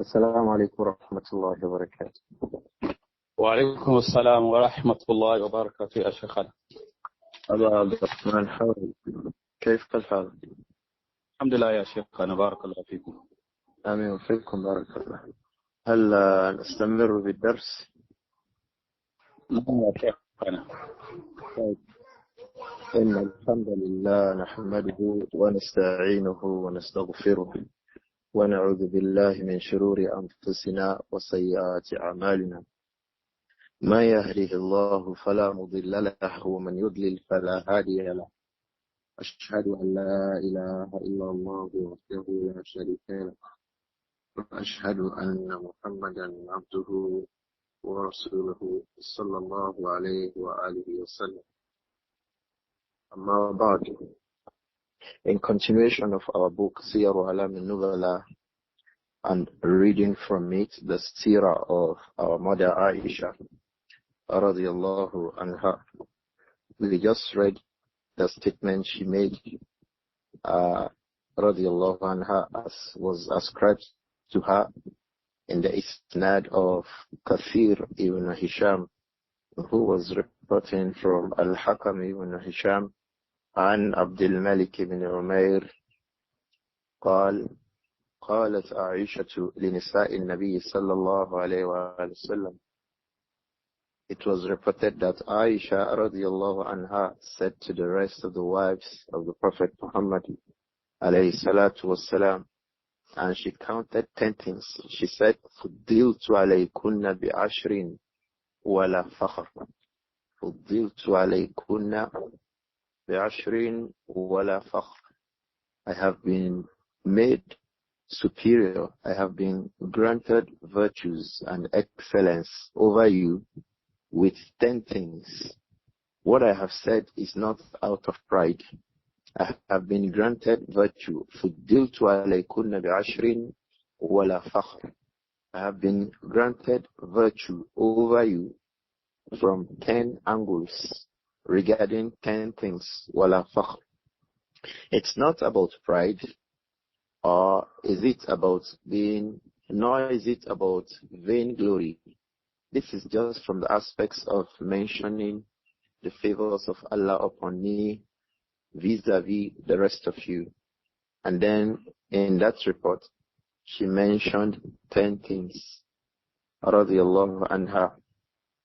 السلام عليكم ورحمة الله وبركاته. وعليكم السلام ورحمة الله وبركاته يا شيخنا. أبا عبد الرحمن حول، كيف الحال؟ الحمد لله يا شيخنا، بارك الله فيكم. آمين وفيكم، بارك الله. هل نستمر بالدرس؟ نعم يا شيخنا. طيب. إن الحمد لله نحمده ونستعينه ونستغفره ونعوذ بالله من شرور أنفسنا وسيئات أعمالنا. ما يهده الله فلا مضل له ومن يضلل فلا هادي له. أشهد أن لا إله إلا الله وحده لا شريك له، وأشهد أن محمدا عبده ورسوله صلى الله عليه وآله وسلم. أما بعد. In continuation of our book Siyar A'alām An-Nubala and reading from it the Seerah of our mother Āishah radiyallahu anha, we just read the statement she made radiyallahu anha as was ascribed to her in the isnad of Kathir ibn Hisham, who was reporting from Al-Hakam ibn Hisham عن عبد الملك بن عمير قال قالت عائشة لنساء النبي صلى الله عليه وآله وسلم. It was reported that Āishah radiyallahu anha said to the rest of the wives of the Prophet Muhammad alayhi salatu wassalam, and she counted 10 things. She said, فُضِّلْتُ عَلَيْكُنَّ بِعَشْرٍ وَلَا فَخْرٍ. فُضِّلْتُ عَلَيْكُنَّ بِعَشْرٍ وَلَا فَخْرٍ. I have been made superior. I have been granted virtues and excellence over you with 10 things. What I have said is not out of pride. I have been granted virtue. فُضِّلْتُ عَلَيْكُنَّ بِعَشْرٍ وَلَا فَخْرٍ. I have been granted virtue over you from 10 angles regarding 10 things. وَلَا فَخْرٍ. It's not about pride, or is it about being, nor is it about vainglory. This is just from the aspects of mentioning the favors of Allah upon me vis-a-vis the rest of you. And then in that report, she mentioned 10 things, radiyallahu anha.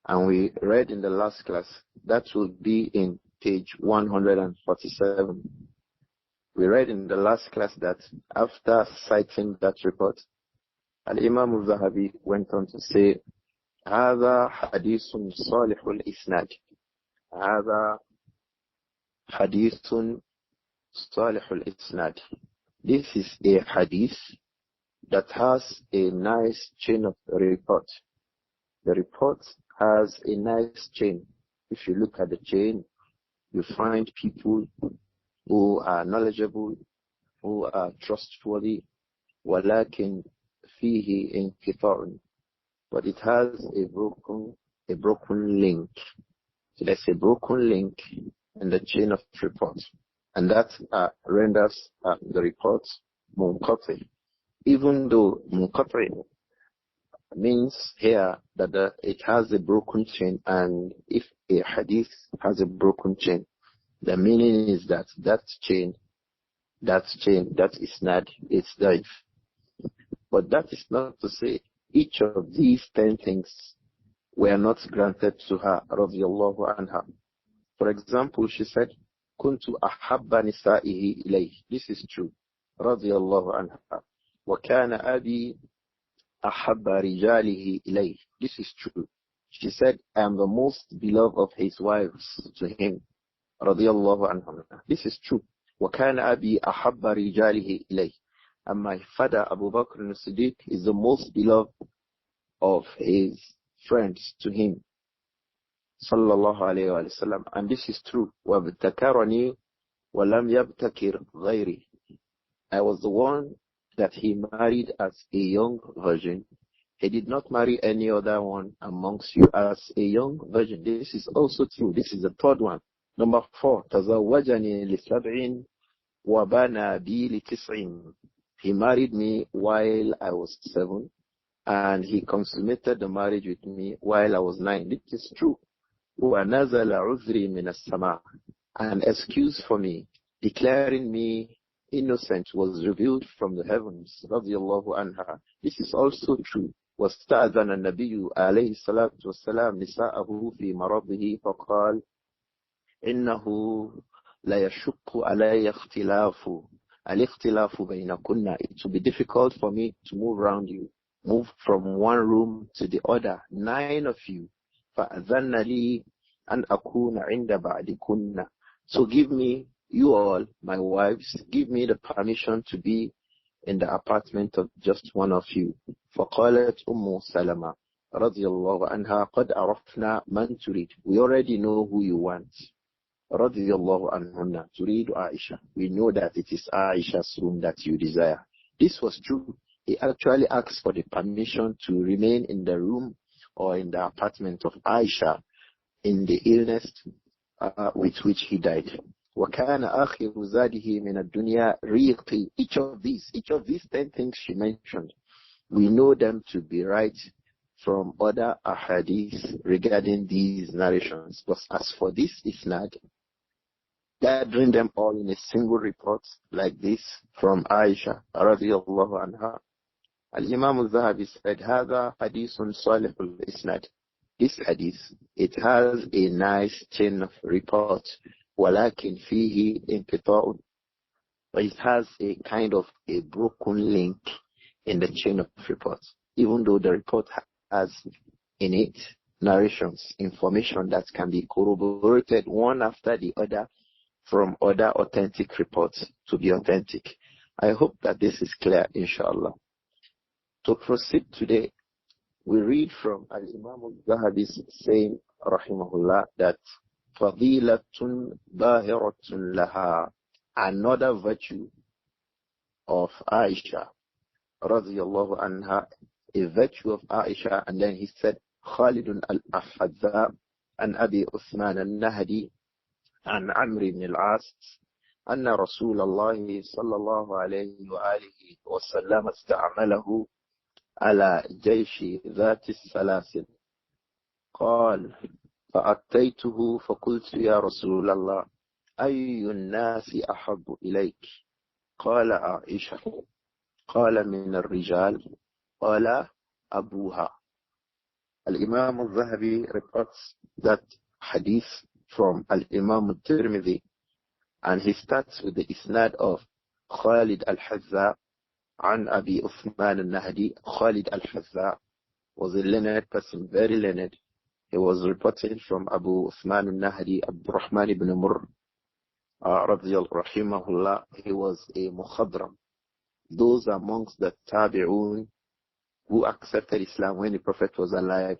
And we read in the last class, that will be in page 147. We read in the last class that after citing that report, Imām Adh-Dhahabi went on to say, هذا حديث صالح الإسناد. هذا حديث صالح الإسناد. This is a hadith that has a nice chain of report. The report has a nice chain. If you look at the chain, you find people who are knowledgeable, who are trustworthy, ولكن فيه انقطاع. But it has a broken link. So there's a broken link in the chain of reports, and that renders the report munqati. Even though munqati means here that it has a broken chain, and if a hadith has a broken chain, the meaning is that that isnad is daif. But that is not to say each of these 10 things were not granted to her, radiyallahu anha. For example, she said, kuntu ahabba nisa'ihi ilayh. This is true, radiyallahu anha. Wa kana abi ahabba rijalihi ilayh. This is true. She said, I am the most beloved of his wives to him, radiyallahu anha. This is true. Wa kana abi ahabba rijalihi ilayh. And my father, Abu Bakr as-Siddiq, is the most beloved of his friends to him, sallallahu alayhi wa sallam. And this is true. وَابْتَكَرَنِي وَلَمْ يَبْتَكِرْ غَيْرِي. I was the one that he married as a young virgin. He did not marry any other one amongst you as a young virgin. This is also true. This is the third one. Number 4. تَزَوَّجَنِي لِسَبْعٍ وَبَنَى بِي لِتِسْعٍ. He married me while I was 7, and he consummated the marriage with me while I was 9. This is true. وَنَزَلَ عُذْرِي مِنَ السَّمَاءِ. An excuse for me, declaring me innocent, was revealed from the heavens. رضي الله عنها. This is also true. واستأذن النبي عليه الصلاة والسلام نساءه في مرضه فقال إنه لا يشق علي الاختلاف بينكن. It will be difficult for me to move around you, move from one room to the other, 9 of you. فأذن لي أن أكون عند بعضكن. So give me, you all, my wives, give me the permission to be in the apartment of just one of you. فقالت سلمة رضي الله عنها قد عرفنا من تريد. We already know who you want. رضي الله عنهن تريد Āishah. We know that it is Āishah's room that you desire. This was true. He actually asked for the permission to remain in the room or in the apartment of Āishah in the illness with which he died. وَكَانَ آخِرُ زَادِهِ مِنَ الدُّنْيَا رِيقِي. Each of these 10 things she mentioned, we know them to be right from other ahadith regarding these narrations. But as for this isnad, gathering them all in a single report like this from Āishah radiyallahu anha, Al-Imām Adh-Dhahabi said, هذا حديث صالح الإسناد. This hadith, it has a nice chain of report. ولكن فيه انقطاع. But it has a kind of a broken link in the chain of reports. Even though the report has in it narrations, information that can be corroborated one after the other from other authentic reports to be authentic. I hope that this is clear, inshallah. To proceed today, we read from Al-Imām Adh-Dhahabi's saying, rahimahullah, that فَضِيلَةٌ ظَاهِرَةٌ لَهَا. Another virtue of Āishah, radiyallahu anha, a virtue of Āishah. And then he said, خالد al-Ahadza an Abi Uthman al-Nahdi an Amr ibn al-As أن رسول الله صلى الله عليه وآله وسلم استعمله على جيش ذات السلاسل. قال فأتيته فقلت يا رسول الله أي الناس أحب إليك؟ قال عائشة. قال من الرجال. قال أبوها. Al-Imām Adh-Dhahabi reports that hadith from Al-Imām At-Tirmidhi, and he starts with the isnad of Khalid al-Hazza an Abi Uthman al-Nahdi. Khalid al-Hazza was a learned person, very learned. He was reporting from Abu Uthman al-Nahdi, Abdur-Rahman ibn Murr, rahimahullah. He was a mukhadram. Those amongst the tabi'un who accepted Islam when the Prophet was alive,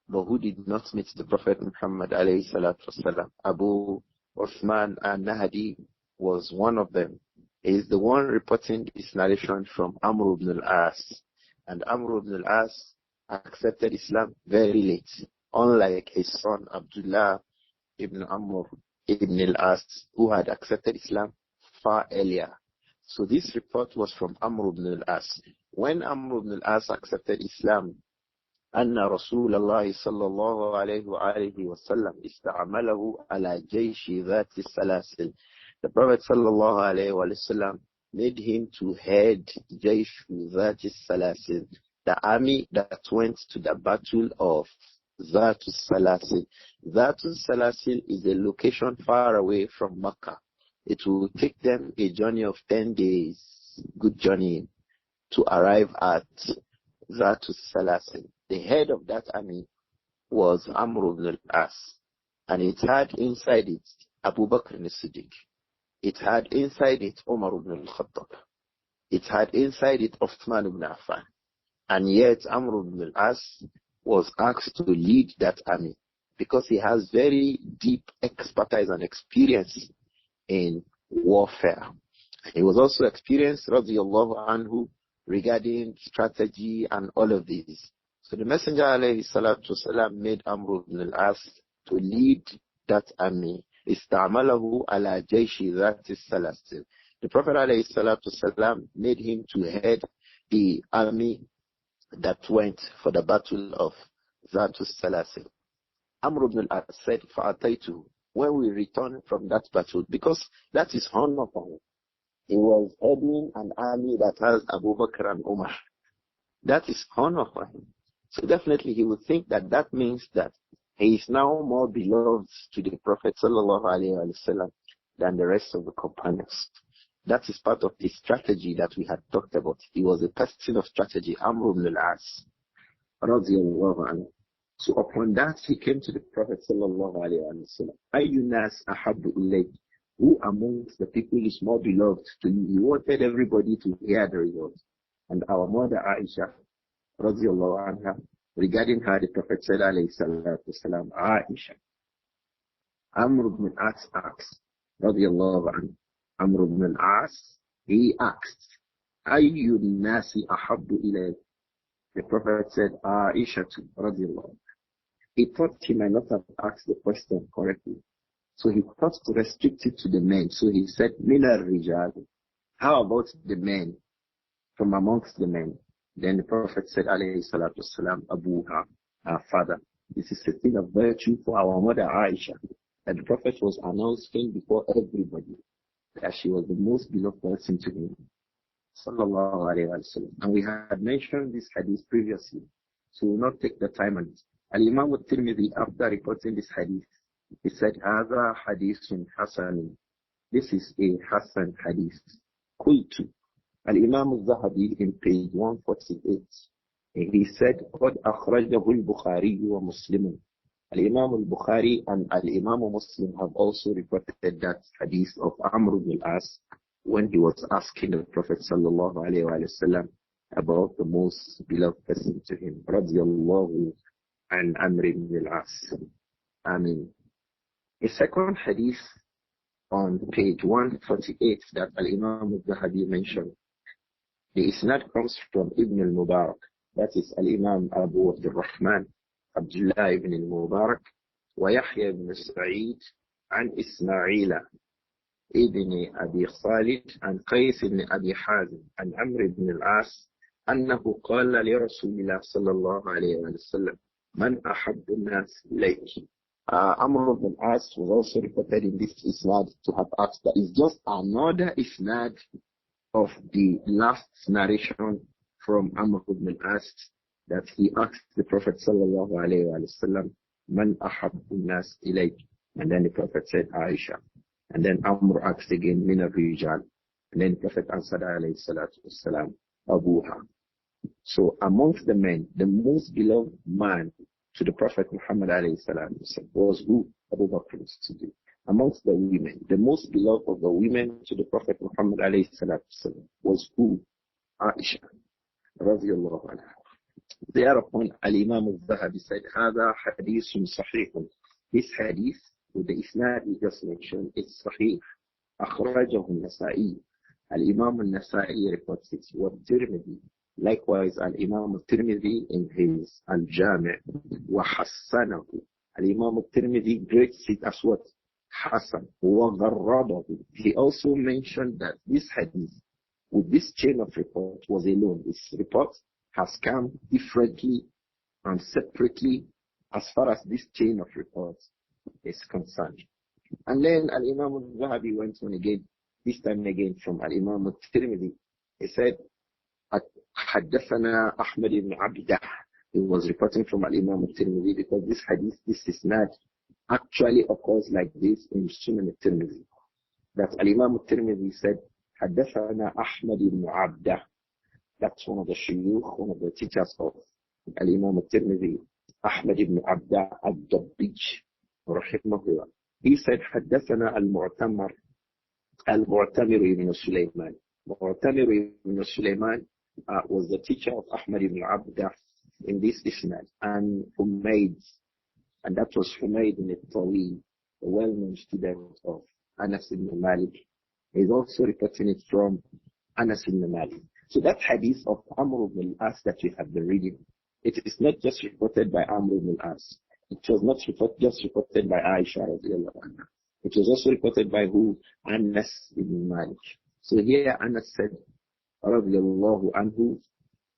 but who did not meet the Prophet Muhammad alayhi salatu wasalam. Abu Uthman al-Nahdi was one of them. He is the one reporting this narration from Amr ibn al-As. And Amr ibn al-As accepted Islam very late, unlike his son Abdullah ibn Amr ibn al-As, who had accepted Islam far earlier. So this report was from Amr ibn al-As. When Amr ibn al-As accepted Islam, أن رسول الله صلى الله عليه وآله وسلم استعمله على جيش ذات السلاسل. The Prophet صلى الله عليه وسلم made him to head جيش ذات السلاسل, the army that went to the battle of ذات السلاسل. ذات السلاسل is a location far away from Mecca. It will take them a journey of 10 days, good journey, to arrive at ذات السلاسل. The head of that army was Amr ibn al-As, and it had inside it Abu Bakr as-Siddiq. It had inside it Umar ibn al-Khattab. It had inside it Uthman ibn Affan. And yet Amr ibn al-As was asked to lead that army because he has very deep expertise and experience in warfare. He was also experienced, radiyallahu anhu, regarding strategy and all of these. So the Messenger alayhi salatu wasalam made Amr ibn al-As to lead that army. Ista'malahu ala jayshi dhati salasil. The Prophet alayhi salatu wasalam made him to head the army that went for the battle of Zatus Salasil. Amr ibn al-As said, فَأَتَيْتُهُ, when we returned from that battle, because that is honor for him. He was heading an army that has Abu Bakr and Umar. That is honor for him. So definitely he would think that that means that he is now more beloved to the Prophet sallallahu alaihi wasallam than the rest of the companions. That is part of the strategy that we had talked about. He was a person of strategy, Amr ibn al-As, radiyallahu anhu. So upon that, he came to the Prophet sallallahu alaihi wasallam. Ayyun nas ahabbu ilayk? Who amongst the people is more beloved to you? He wanted everybody to hear the result. And our mother Āishah, radiyallahu anha, regarding her, the Prophet said, alayhi salatu wasalam, Āishah, Amr ibn al-As asked, radiyallahu anhu, Amr ibn al-As, he asked, Ayyun nasi ahabbu ilayk? The Prophet said, Āishah, radiyallahu anha. He thought he might not have asked the question correctly. So he thought to restrict it to the men. So he said, Mina Rijal. How about the men? From amongst the men. Then the Prophet said, alayhi salatu wasalam, Abuha, our father. This is a thing of virtue for our mother Āishah. And the Prophet was announcing before everybody that she was the most beloved person to him. Sallallahu alayhi wa sallam. And we had mentioned this hadith previously. So we will not take the time on it. Al-Imām At-Tirmidhi, after reporting this hadith, he said, Hāzā hadithun hasan. This is a Hasan hadith. Qultu. Al-Imām Adh-Dhahabi in page 148. He said, قَدْ أَخْرَجَهُ الْبُخَارِيُّ وَمُسْلِمٌ. Al-Imām al-Bukhari and Al-Imām Muslim have also reported that hadith of Amr ibn al-As when he was asking the Prophet sallallahu alayhi wa sallam about the most beloved person to him. Radiyallahu an Amr ibn al-As. Amin. A second hadith on page 148 that Al-Imām Adh-Dhahabi mentioned. The isnad comes from Ibn al-Mubarak. That is Al-Imām Abu Abdur-Rahman, Abdullah ibn al-Mubarak, wa Yahya ibn Sa'id, an Ismaila ibn Abi Khalid, and Qais ibn Abi Hazim, and Amr ibn al-As, أنه قال لرسول الله صلى الله عليه وسلم من أحب الناس إليك. Amr ibn al-As was also reported in this isnad to have asked that is just another isnad of the last narration from Amr ibn al-As that he asked the Prophet sallallahu alayhi wa sallam, Man ahabbu nas ilayk? And then the Prophet said, Āishah. And then Amr asked again, Min ar-Rijal. And then the Prophet answered alayhi salatu wassalam, Abuha. So amongst the men, the most beloved man to the Prophet Muhammad alayhi salatu wassalam was who? Abu Bakr as-Siddiq. Amongst the women, the most beloved of the women to the Prophet Muhammad alayhi salatu wassalam was who? Āishah. Radiyallahu anha. Thereupon, Al-Imām Adh-Dhahabi said, هذا حديث صحيح. This hadith, with the isnad we just mentioned, is صحيح. أخرجه النسائي. Al-Imām al-Nasa'i reports it. وَالتِّرْمِذِي. Likewise, Al-Imām al-Tirmidhi in his Al-Jami' وَحَسَّنَهُ. Al-Imām al-Tirmidhi grades it as what? Hasan. وَغَرَّبَهُ. He also mentioned that this hadith, with this chain of report, was alone. This report has come differently and separately as far as this chain of reports is concerned. And then Al-Imām Adh-Dhahabi went on again, this time again from Al-Imām At-Tirmidhi. He said, حدثنا أحمد بن عبده. He was reporting from Al-Imām At-Tirmidhi because this hadith, this is not actually occurs like this in Sunan At-Tirmidhi. That Al-Imām At-Tirmidhi said, حدثنا أحمد بن عبده. That's one of the shuyukh, one of the teachers of Al-Imām At-Tirmidhi, Ahmad ibn Abda al-Dabbij, rahimahullah. He said, حدثنا المعتمر ibn Sulaiman. Mu'tamir ibn Sulaiman was the teacher of Ahmad ibn Abda in this isnad, and Humayd, and that was Humayd ibn al-Tawil, the well-known student of Anas ibn Malik. He's also reporting it from Anas ibn Malik. So that hadith of Amr ibn al-As that we have been reading, it is not just reported by Amr ibn al-As. It was not just reported by Āishah radiyallahu anha. It was also reported by who? Anas ibn Malik. So here Anas said, radiyallahu anhu,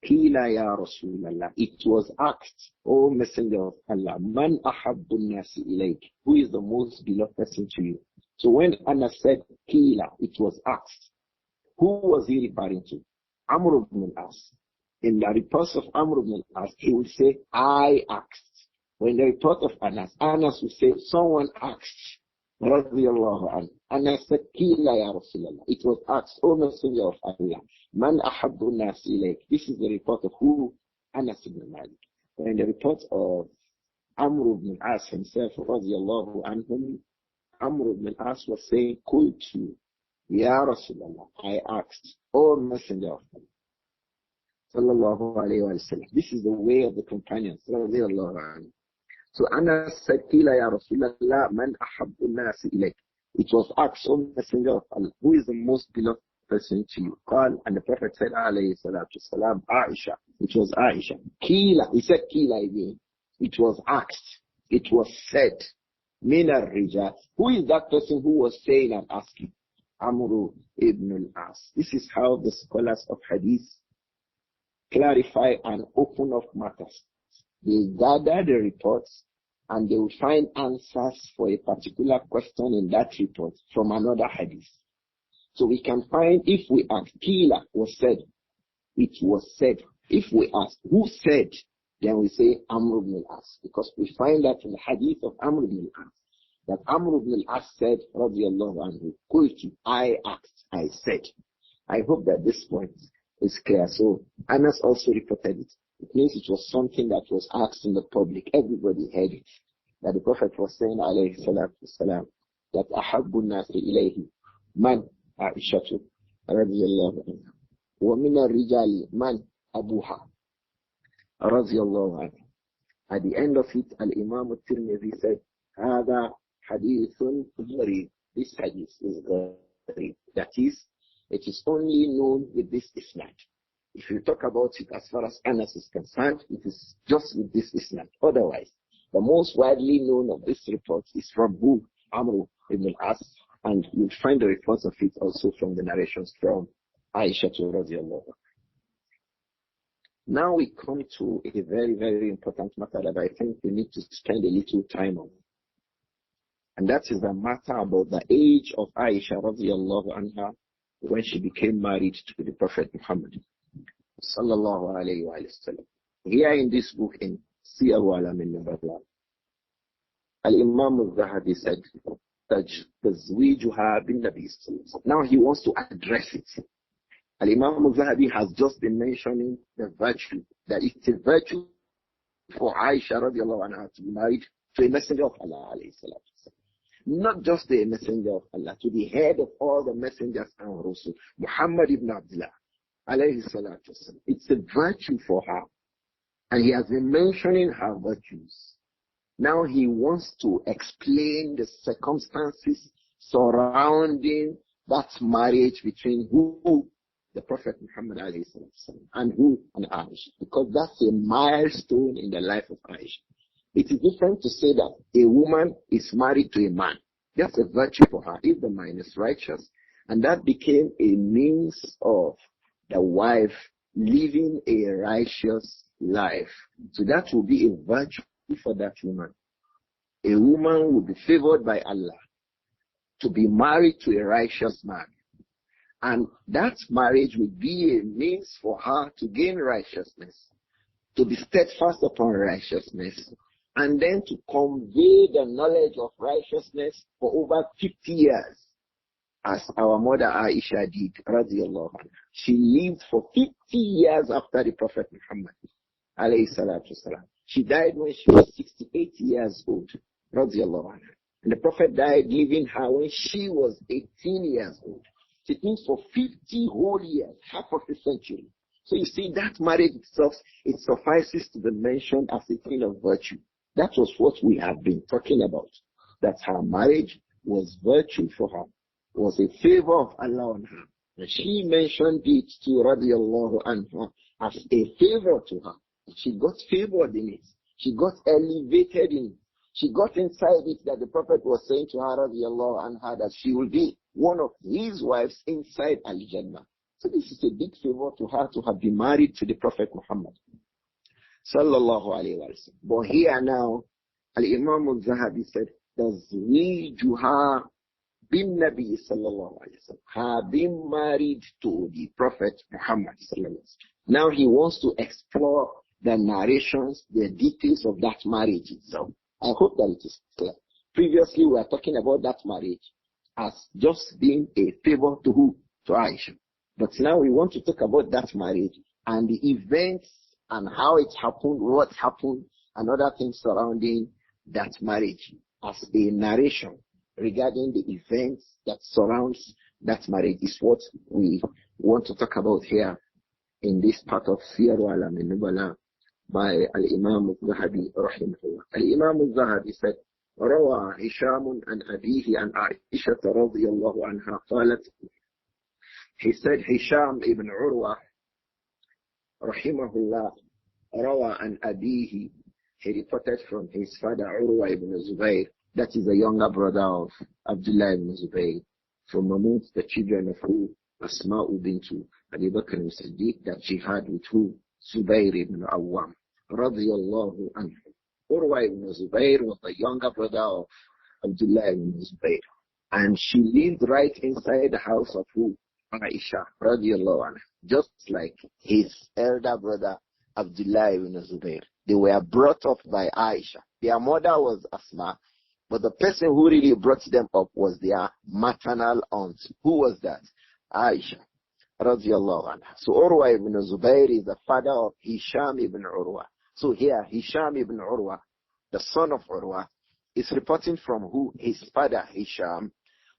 Qila ya Rasulallah. It was asked, O Messenger of Allah, Man ahabbu nasi ilayk? Who is the most beloved person to you? So when Anas said Qila, it was asked. Who was he referring to? Amr ibn al-As. In the reports of Amr ibn al-As, he would say, I asked. When the report of Anas, Anas would say, someone asked. Radiyallahu anhu. Anas said, Qila ya Rasulallah. It was asked, O Messenger of Allah, Man ahabbu nasi ilayk? This is the report of who? Anas ibn Malik. In the report of Amr ibn al-As himself, radiyallahu anhum, Amr ibn al-As was saying, Qultu ya Rasulallah. I asked, O Messenger of Allah. Sallallahu alayhi wa sallam. This is the way of the companions. Radiyallahu anhu. So Anas said, Qila ya Rasulallah, man ahabbu nasi ilayk? It was asked, O Messenger of Allah, who is the most beloved person to you? Qal, and the Prophet said, alayhi salatu salam, Āishah. It was Āishah. Qila, he said Qila again. It was asked. It was said. Min al-rijal. Who is that person who was saying and asking? Amr ibn al-As. This is how the scholars of hadith clarify and open up matters. They gather the reports and they will find answers for a particular question in that report from another hadith. So we can find, if we ask, Qila was said, it was said. If we ask, who said, then we say Amr ibn al-As, because we find that in the hadith of Amr ibn al-As, that Amr ibn al-As said, radiyallahu anhu, Qultu, I asked, I said. I hope that this point is clear. So Anas also reported it. It means it was something that was asked in the public. Everybody heard it. That the Prophet was saying, alayhi salatu wasalam, that ahabbu nasi ilayhi man Āishah radiyallahu anha. Wa min al-rijali man Abūha radiyallahu anha. At the end of it, Al-Imām At-Tirmidhi said, Hādā hadithun gharīb. This hadith is gharīb. That is, it is only known with this isnad. If you talk about it as far as Anas is concerned, it is just with this isnad. Otherwise, the most widely known of this report is from who? Amr ibn al-As, and you'll find the reports of it also from the narrations from Āishah radiyallahu anha. Now we come to a very, very important matter that I think we need to spend a little time on. And that is the matter about the age of Āishah radiyallahu anha when she became married to the Prophet Muhammad sallallahu alayhi wa sallam. Here in this book in Siyar A'alām An-Nubala, Al-Imām Adh-Dhahabi said, تَزْوِيجُهَا بِالنَّبِيِّ. Now he wants to address it. Al-Imām Adh-Dhahabi has just been mentioning the virtue, that it's a virtue for Āishah radiallahu anha to be married to a messenger of Allah alayhi salatu. Not just the messenger of Allah, to the head of all the messengers and Rasul, Muhammad ibn Abdullah alayhi salatu. It's a virtue for her. And he has been mentioning her virtues. Now he wants to explain the circumstances surrounding that marriage between who? The Prophet Muhammad alayhi salatu, and who? And Āishah. Because that's a milestone in the life of Āishah. It is different to say that a woman is married to a man. That's a virtue for her if the man is righteous. And that became a means of the wife living a righteous life. So that will be a virtue for that woman. A woman will be favored by Allah to be married to a righteous man. And that marriage will be a means for her to gain righteousness, to be steadfast upon righteousness, and then to convey the knowledge of righteousness for over 50 years, as our mother Āishah did, radiyallahu anha. She lived for 50 years after the Prophet Muhammad, alayhi salatu wasalam. She died when she was 68 years old, radiyallahu anha. And the Prophet died leaving her when she was 18 years old. It means for 50 whole years, half of a century. So you see, that marriage itself, it suffices to be mentioned as a thing of virtue. That was what we have been talking about. That her marriage was virtue for her, was a favor of Allah on her. And she mentioned it to radiallahu anha as a favor to her. She got favored in it. She got elevated in it. She got inside it that the Prophet was saying to her radiallahu anha that she will be one of his wives inside Al-Jannah. So this is a big favor to her to have been married to the Prophet Muhammad. Sallallahu alayhi wa sallam. But here now, Al-Imam Adh-Dhahabi said, Tazwijuha bin Nabi sallallahu alayhi wa sallam. Her being married to the Prophet Muhammad sallallahu alayhi wa sallam. Now he wants to explore the narrations, the details of that marriage itself. I hope that it is clear. Previously we were talking about that marriage as just being a favor to who? To Āishah. But now we want to talk about that marriage and the events and how it happened, what happened, and other things surrounding that marriage as a narration regarding the events that surrounds that marriage is what we want to talk about here in this part of Siyar A'alām An-Nubala by Al-Imām Adh-Dhahabi rahimahullah. Al-Imam Adh-Dhahabi said, روى هشام عن أبيه عن عائشة رضي الله عنها قالت. He said Hisham ibn Urwa rahimahullah روى عن أبيه. He reported from his father Urwa ibn Zubayr, that is the younger brother of Abdullah ibn Zubayr, from amongst the children of who? Asma'u bintu Abi Bakr as-Siddiq, that she had with who? Zubayr ibn Awwam radiyallahu anhu. Urwa ibn Zubayr was the younger brother of Abdullah ibn Zubayr, and she lived right inside the house of who? Āishah radiyallahu anha, just like his elder brother Abdullah ibn Zubayr. They were brought up by Āishah. Their mother was Asma, but the person who really brought them up was their maternal aunt. Who was that? Āishah radiyallahu anha. So Urwa ibn Zubayr is the father of Hisham ibn Urwa. So here, Hisham ibn Urwa, the son of Urwa, is reporting from who? His father Hisham,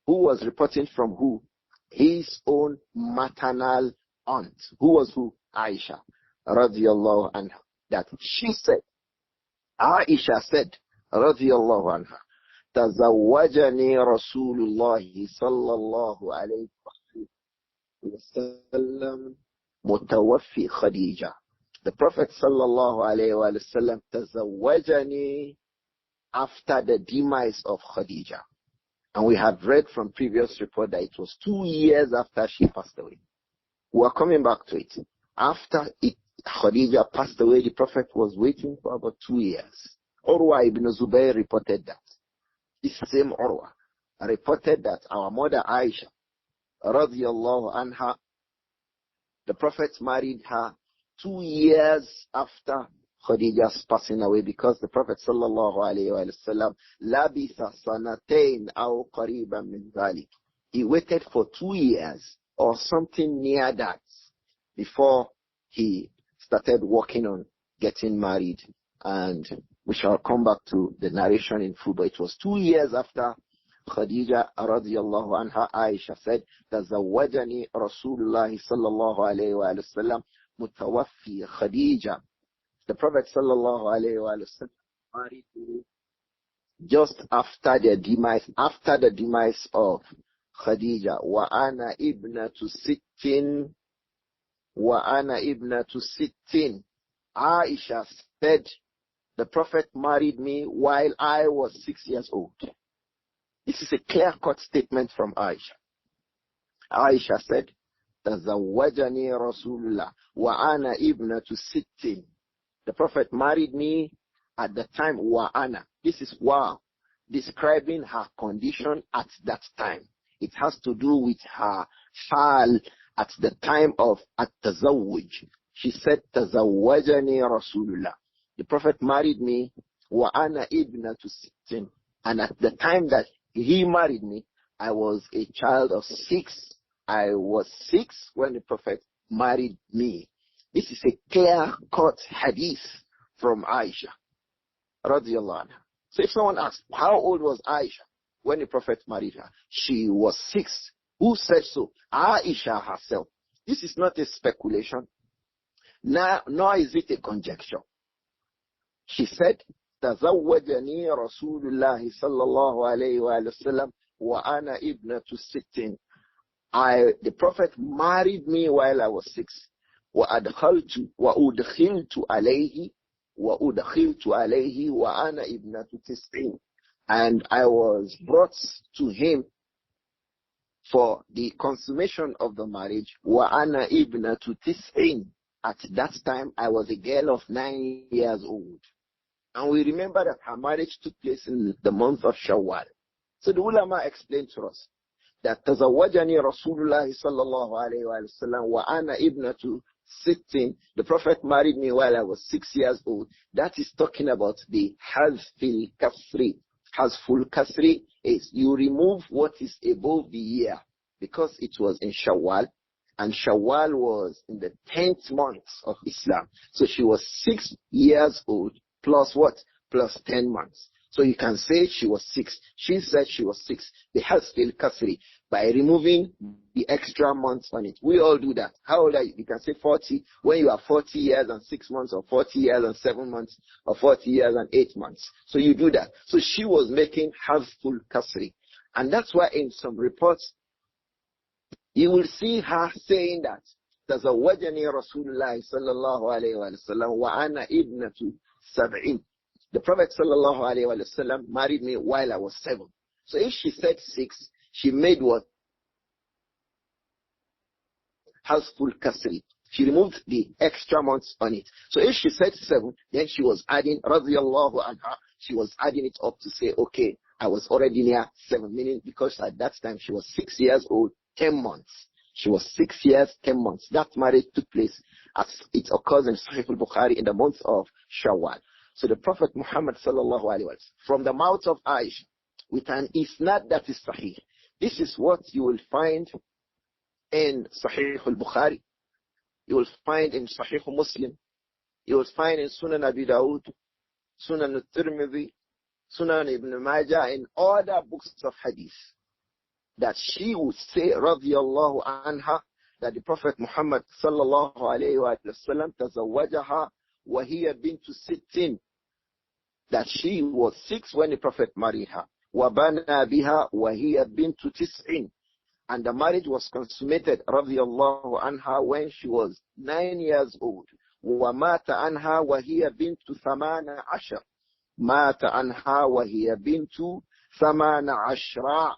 who was reporting from who? His own maternal aunt, who was who? Āishah radiyallahu anha. That she said, Āishah said, radiyallahu anha, تزوجني رسول الله صلى الله عليه وسلم متوفي خديجة. The Prophet sallallahu alayhi wa sallam tazawwajani after the demise of Khadija. And we had read from previous report that it was 2 years after she passed away. We are coming back to it. After Khadija passed away, the Prophet was waiting for about 2 years. Urwa ibn Zubayr reported that. This same Urwa reported that our mother Āishah radiyallahu anha, the Prophet married her 2 years after Khadija's passing away, because the Prophet sallallahu alayhi wa sallam labitha sanatain aw qariban min dhalik. He waited for 2 years or something near that before he started working on getting married. And we shall come back to the narration in full, but it was 2 years after Khadija radiyallahu anha. Āishah said, tazawwajani Rasulullah sallallahu alayhi wa sallam mutawaffi Khadija. The Prophet sallallahu alayhi wa sallam married me just after the demise of Khadija. Wa ana ibnatu sittin. Āishah said, the Prophet married me while I was 6 years old. This is a clear-cut statement from Āishah. Āishah said, تزوجني رسول الله وأنا ابنة ست. The Prophet married me at the time وأنا. This is wow, describing her condition at that time. It has to do with her hal at the time of at-tazawwuj. She said تزوجني رسول الله. The Prophet married me وأنا ابنة ست. And at the time that he married me, I was a child of 6. I was 6 when the Prophet married me. This is a clear-cut hadith from Āishah radiyallahu anha. So if someone asks, how old was Āishah when the Prophet married her? She was 6. Who said so? Āishah herself. This is not a speculation, nor is it a conjecture. She said, تزوجني رسول الله صلى الله عليه وآله وسلم وأنا ابنة ست. The Prophet married me while I was 6. وأدخلت عليه وأنا ابنة 9. And I was brought to him. for the consummation of the marriage, وَأَنَا إِبْنَةُ تِسْعٍ. At that time, I was a girl of 9 years old. And we remember that her marriage took place in the month of Shawwal. So the ulama explained to us that تزوجني رسول الله صلى الله عليه وسلم وأنا ابنة 16. The Prophet married me while I was 6 years old. That is talking about the hazfil kasri. Hazful kasri is you remove what is above the year, because it was in Shawwal, and Shawwal was in the 10th month of Islam. So she was 6 years old plus what? Plus 10 months. So you can say she was 6. She said she was 6. The hazfil kasri, by removing the extra months on it. We all do that. How old are you? You can say 40 when you are 40 years and 6 months, or 40 years and 7 months, or 40 years and 8 months. So you do that. So she was making hazful kasri. And that's why in some reports, you will see her saying that تزوجني رسول الله صلى الله عليه وسلم وأنا ابنة 7. The Prophet sallallahu alaihi wasallam married me while I was 7. So if she said 6, she made what? Hazful kasri. She removed the extra months on it. So if she said 7, then she was adding, radiyallahu anha, she was adding it up to say, okay, I was already near 7, meaning because at that time she was 6 years old, 10 months. She was 6 years, 10 months. That marriage took place as it occurs in Sahih al-Bukhari in the month of Shawwal. So the Prophet Muhammad sallallahu alaihi wasallam, from the mouth of Āishah, with an isnad that is sahih. This is what you will find in Sahih al-Bukhari. You will find in Sahih Muslim. You will find in Sunan Abi Dawud, Sunan al-Tirmidhi, Sunan Ibn Majah, in other books of hadith, that she would say, radiyallahu anha, that the Prophet Muhammad sallallahu alayhi wa sallam tazawwajaha wa hiya bintu 16, that she was 6 when the Prophet married her. Wa bana biha wa hiya bintu 9. And the marriage was consummated, radiyallahu anha, when she was 9 years old. Wa mata anha wa hiya bintu 18. Mata anha wa hiya bintu 18.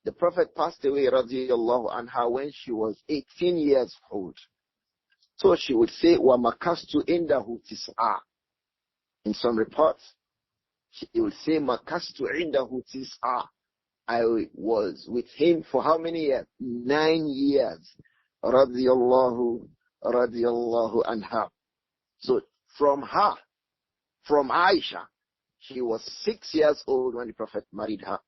The Prophet passed away, radiyallahu anha, when she was 18 years old. So she would say, wa makastu indahu 9. In some reports, she would say, makastu indahu 9. I was with him for how many years? 9 years. Radiyallahu anha. So from her, from Āishah, she was 6 years old when the Prophet married her.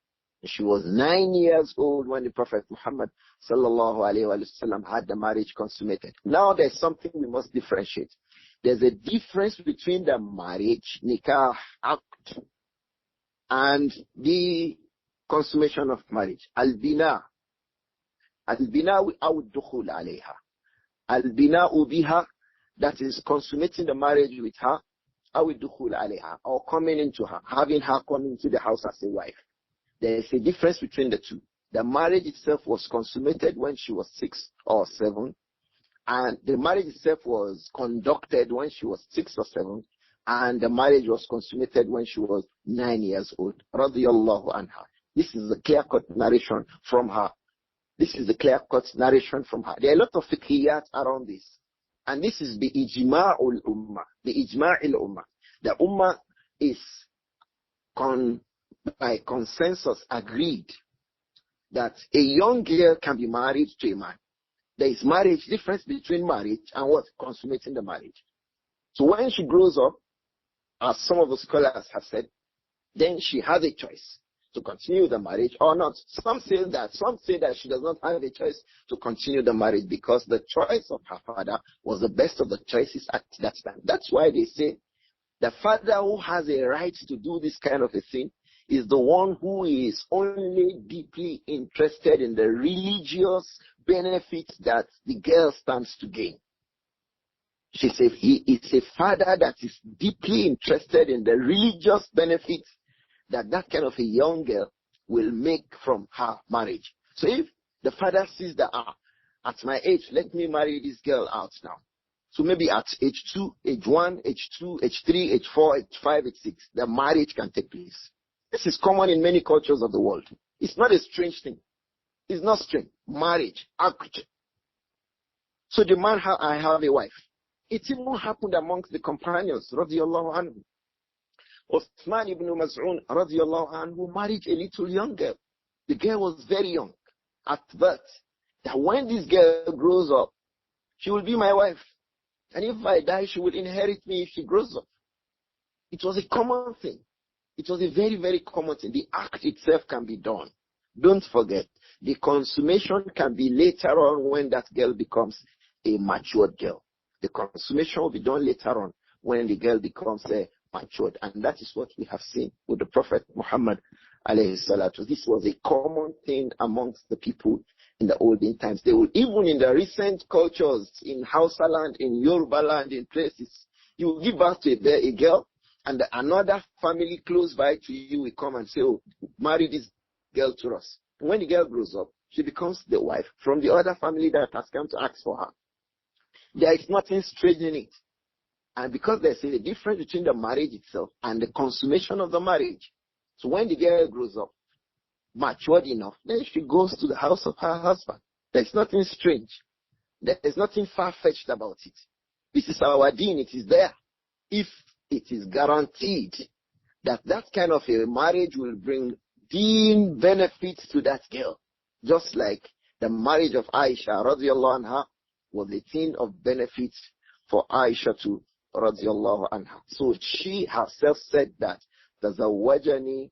She was 9 years old when the Prophet Muhammad sallallahu alayhi wa sallam had the marriage consummated. Now there's something we must differentiate. There's a difference between the marriage, nikah, aqd, and the consummation of marriage. Al-bina. Al-bina aw dukhul alayha. Al-bina biha, that is consummating the marriage with her, aw dukhul alayha, or coming into her, having her come into the house as a wife. There is a difference between the two. The marriage itself was consummated when she was 6 or 7, and the marriage itself was conducted when she was 6 or 7, and the marriage was consummated when she was 9 years old. Radiyallahu anha. This is the clear-cut narration from her. This is the clear-cut narration from her. There are a lot of fiqhiyat around this. And this is the ijma'ul ummah. The ijma'il ummah. The ummah is by consensus agreed that a young girl can be married to a man. There is marriage, difference between marriage and what? Consummating the marriage. So when she grows up, as some of the scholars have said, then she has a choice to continue the marriage or not. Some say that she does not have a choice to continue the marriage because the choice of her father was the best of the choices at that time. That's why they say the father who has a right to do this kind of a thing is the one who is only deeply interested in the religious benefits that the girl stands to gain. She said he is a father that is deeply interested in the religious benefits that kind of a young girl will make from her marriage. So if the father sees that, at my age, let me marry this girl out now. So maybe at age 2, age 1, age 2, age 3, age 4, age 5, age 6, the marriage can take place. This is common in many cultures of the world. It's not a strange thing. It's not strange. Marriage, act. So the man, I have a wife. It even happened amongst the companions, radiallahu anhu. Uthman ibn Mas'ud, radiallahu anhu, married a little young girl. The girl was very young at birth. That when this girl grows up, she will be my wife. And if I die, she will inherit me if she grows up. It was a common thing. It was a very, very common thing. The act itself can be done. Don't forget, the consummation can be later on when that girl becomes a matured girl. The consummation will be done later on when the girl becomes matured. And that is what we have seen with the Prophet Muhammad alayhi salatu. This was a common thing amongst the people in the olden times. They will, even in the recent cultures, in Hausa land, in Yoruba land, in places, you will give birth to a girl, and another family close by to you will come and say, oh, marry this girl to us. When the girl grows up, she becomes the wife from the other family that has come to ask for her. There is nothing strange in it. And because there's a difference between the marriage itself and the consummation of the marriage. So when the girl grows up, matured enough, then she goes to the house of her husband. There's nothing strange. There's nothing far-fetched about it. This is our deen. It is there. If it is guaranteed that that kind of a marriage will bring deen benefits to that girl, just like the marriage of Āishah radiallahu anha was a thing of benefits for Āishah to radiallahu anha. So she herself said that تزوجني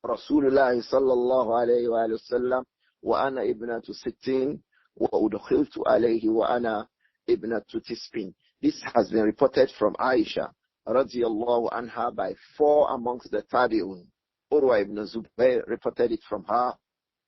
رسول الله صلى الله عليه وآله وسلم وأنا ابنة 60 وأدخلت عليه وأنا ابنة 90. This has been reported from Āishah radiallahu anha by 4 amongst the Tabi'un. Urwa ibn Zubayr reported it from her.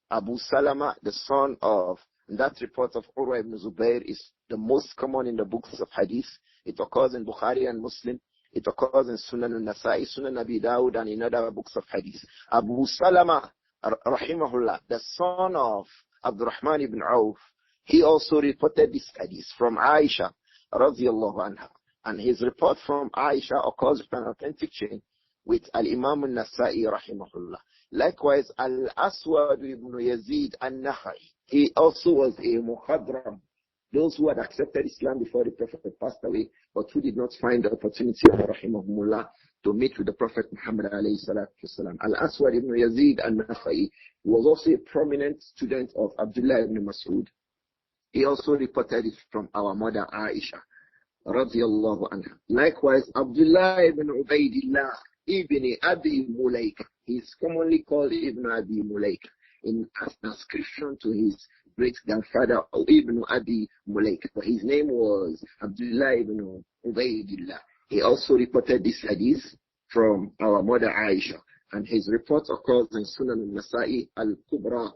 Abu Salama, the son of, and that report of Urwa ibn Zubayr is the most common in the books of Hadith. It occurs in Bukhari and Muslim. It occurs in Sunan al-Nasa'i, Sunan Abi Dawud, and in other books of Hadith. Abu Salama, rahimahullah, the son of Abdurrahman ibn Auf, he also reported this Hadith from Āishah, radiallahu anha. And his report from Āishah occurs with an authentic chain with Al-Imām al-Nasa'i, rahimahullah. Likewise, Al-Aswad ibn Yazid al-Nakhai, he also was a mukhadram. Those who had accepted Islam before the Prophet passed away, but who did not find the opportunity, rahimahumullah, to meet with the Prophet Muhammad alayhi salatu wasalam. Al-Aswad ibn Yazid al-Nakhai was also a prominent student of Abdullah ibn Mas'ud. He also reported it from our mother Āishah, radiyallahu anha. Likewise, Abdullah ibn Ubaydillah ibn Abi Mulayka, he is commonly called Ibn Abi Mulayka, in ascription to his great-grandfather Ibn Abi Mulayka. But his name was Abdullah ibn Ubaydillah. He also reported this hadith from our mother Āishah, and his report occurs in Sunan al-Nasa'i al-Kubra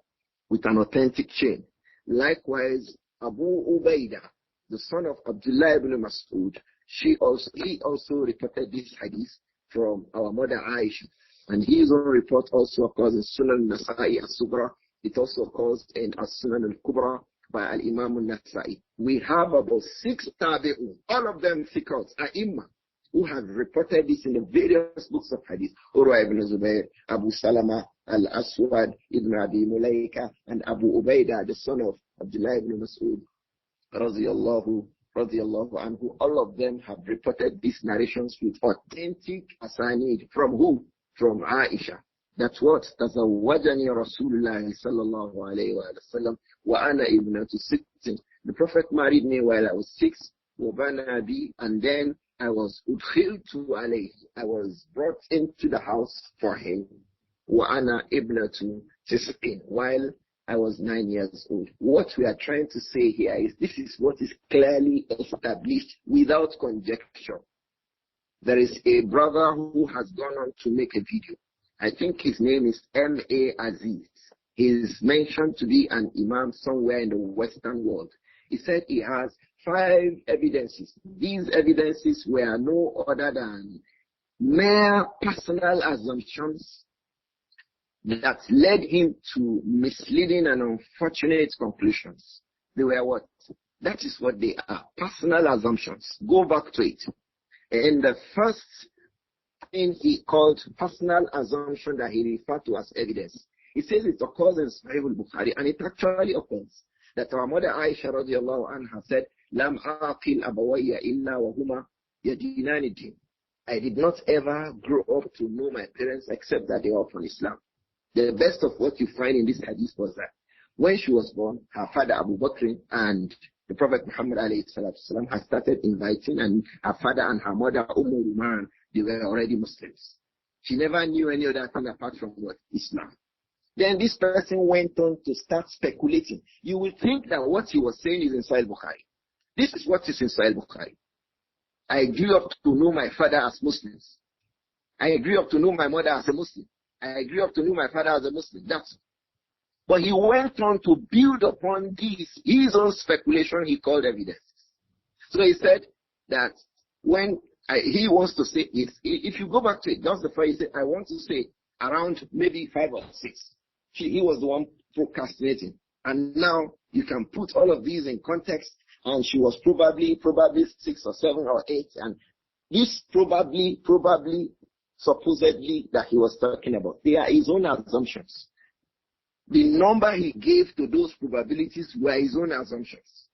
with an authentic chain. Likewise, Abu Ubaidah, the son of Abdullah ibn Mas'ud, he also reported this hadith from our mother Āishah, and his own report also occurs in Sunan al-Nasa'i al-Sugra. It also occurs in As-Sunan al-Kubra by Al-Imām al-Nasa'i. We have about 6 tabi'un, all of them thiqat, a'imma, who have reported this in the various books of hadith. Urwa ibn Zubayr, Abu Salama, Al-Aswad ibn Abi Mulayka, and Abu Ubaidah, the son of Abdullah ibn Mas'ud, radiyallahu anhu. All of them have reported these narrations with authentic asanid. From who? From Āishah. That's what? تزوجني رسول الله صلى الله عليه وسلم وأنا ابنة 6. The Prophet married me while I was 6. وبنى بي, and then I was أدخلت عليه. I was brought into the house for him. وأنا ابنة 9, while I was 9 years old. What we are trying to say here is this is what is clearly established without conjecture. There is a brother who has gone on to make a video. I think his name is M.A. Aziz. He is mentioned to be an imam somewhere in the Western world. He said he has 5 evidences. These evidences were no other than mere personal assumptions that led him to misleading and unfortunate conclusions. They were what? That is what they are. Personal assumptions. Go back to it. And the first thing he called personal assumption that he referred to as evidence He says it occurs in Sahih al-Bukhari, and it actually occurs that our mother Āishah radiallahu anha said, Lam aqil abawayya illa wa huma yadinani din. I did not ever grow up to know my parents except that they were from Islam. The best of what you find in this hadith was that when she was born, her father Abu Bakr and the Prophet Muhammad alayhi salatu wasalam had started inviting, and her father and her mother Ruman, they were already Muslims. She never knew any other thing apart from what? Islam. Then this person went on to start speculating. You will think that what he was saying is in Sahih Bukhari. This is what is in Sahih Bukhari. I grew up to know my father as Muslims. I grew up to know my mother as a Muslim. I grew up to know my father as a Muslim. That's. But he went on to build upon this, his own speculation he called evidence. So he said that when he wants to say, if you go back to it, that's the phrase, he said, I want to say around maybe 5 or 6. He was the one procrastinating. And now you can put all of these in context, and she was probably 6 or 7 or 8. And this probably, supposedly that he was talking about, they are his own assumptions. The number he gave to those probabilities were his own assumptions.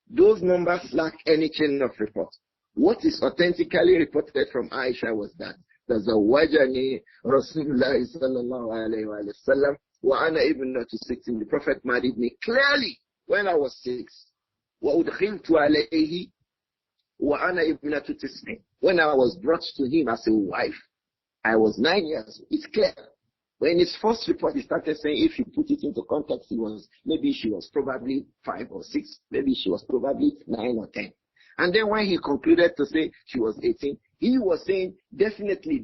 Those numbers lack any chain of report. What is authentically reported from Āishah was that Tazawwajani Rasulullah sallallahu alayhi wa sallam wa ana ibnatu 16. The Prophet married me clearly when I was 6. Wa udkhiltu alayhi wa ana ibnatu 9. When I was brought to him as a wife, I was 9 years. It's clear. When his first report, he started saying, if you put it into context, maybe she was probably 5 or 6, maybe she was probably 9 or 10. And then when he concluded to say she was 18, he was saying definitely,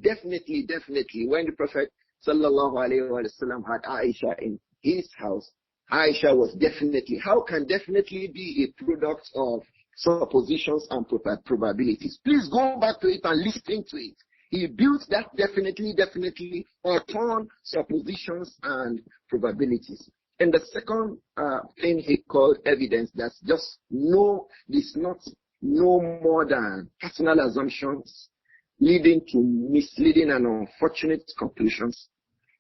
when the Prophet sallallahu alayhi wa sallam had Āishah in his house, Āishah was definitely, how can definitely be a product of suppositions and probabilities? Please go back to it and listen to it. He built that definitely upon suppositions and probabilities. And the second thing he called evidence, that's just no more than personal assumptions leading to misleading and unfortunate conclusions.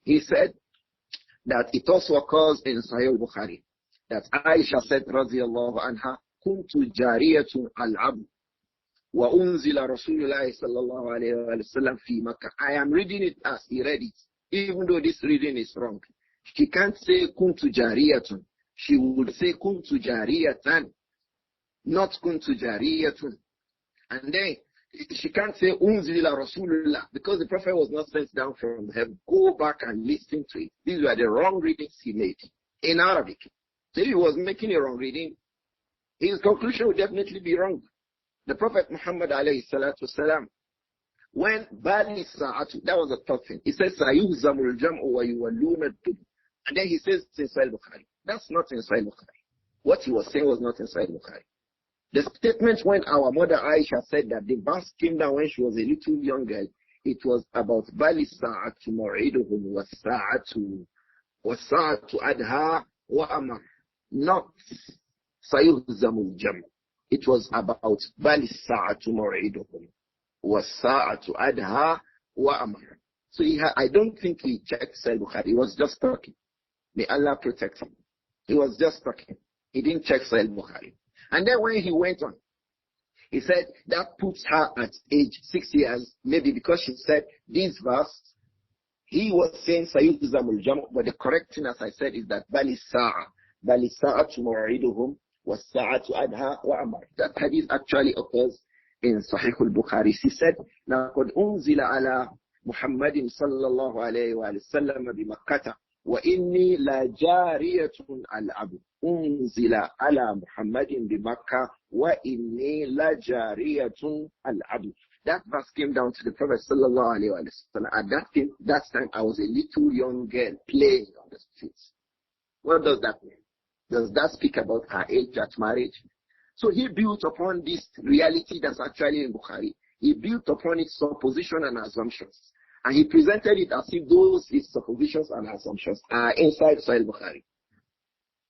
He said that it also occurs in Sahih al-Bukhari that Āishah said, radiyallahu anha, kuntu jariyatun al-abd wa unzila Rasulullah sallallahu alayhi wa sallam fi Makkah. I am reading it as he read it, even though this reading is wrong. She can't say kuntu jariyatun. She would say kuntu jariyatan, not kuntu jariyatun. And then she can't say unzila Rasulullah because the Prophet was not sent down from heaven. Go back and listen to it. These were the wrong readings he made in Arabic. So if he was making a wrong reading, his conclusion would definitely be wrong. The Prophet Muhammad alayhi salatu wasalam, when Bali Sa'atu, that was the third thing. He says, Sayuhzamul jam'u wa yuwalluna ad-dubur. And then he says it's in Sahih Bukhari. That's not in Sahih Bukhari. What he was saying was not in Sahih Bukhari. The statement when our mother Āishah said that the verse came down when she was a little young girl, it was about Bali Sa'atu Maw'iduhum wa Sa'atu Adha wa Amar. Not Sayuhzamul jam'u. It was about Bali Sa'atu Maw'iduhum wa Sa'atu Adha wa Amar. So I don't think he checked Sahih Bukhari. He was just talking. May Allah protect him. He was just talking. He didn't check Sahih Bukhari. And then when he went on, he said that puts her at age 6 years, maybe because she said this verse, he was saying Sayuhzamul jam'u, but the correct thing, as I said, is that Bali Sa'atu Maw'iduhum wa Sa'atu Adha wa Amar. That hadith actually occurs in Sahih al-Bukhari. He said, لَقَدْ أُنزِلَ عَلَى مُحَمَّدٍ صَلَّى اللَّهُ عَلَيْهِ وَآلِهِ وَسَلَّمَ بِمَكَّةَ وَإِنِّي لَجَارِيَةٌ الْعَبْدُ أُنزِلَ عَلَى مُحَمَّدٍ بِمَكَّةَ وَإِنِّي لَجَارِيَةٌ الْعَبْدُ. That verse came down to the Prophet sallallahu alayhi wa sallam. At that time, I was a little young girl playing on the streets. What does that mean? Does that speak about her age at marriage? So he built upon this reality that's actually in Bukhari. He built upon its supposition and assumptions. And he presented it as if those his suppositions and assumptions are inside Sahih Bukhari.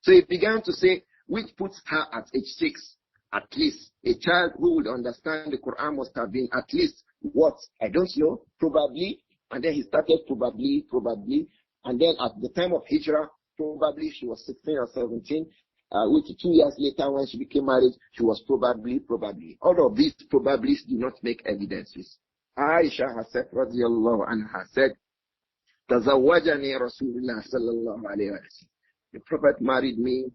So he began to say, which puts her at age 6, at least. A child who would understand the Quran must have been at least what? I don't know, probably. And then he started probably. And then at the time of Hijrah, probably she was 16 or 17. Which 2 years later, when she became married, she was probably. All of these probablys do not make evidences. Āishah herself, radiallahu anha, said, تزوجني رسول الله صلى الله عليه وسلم. The Prophet married me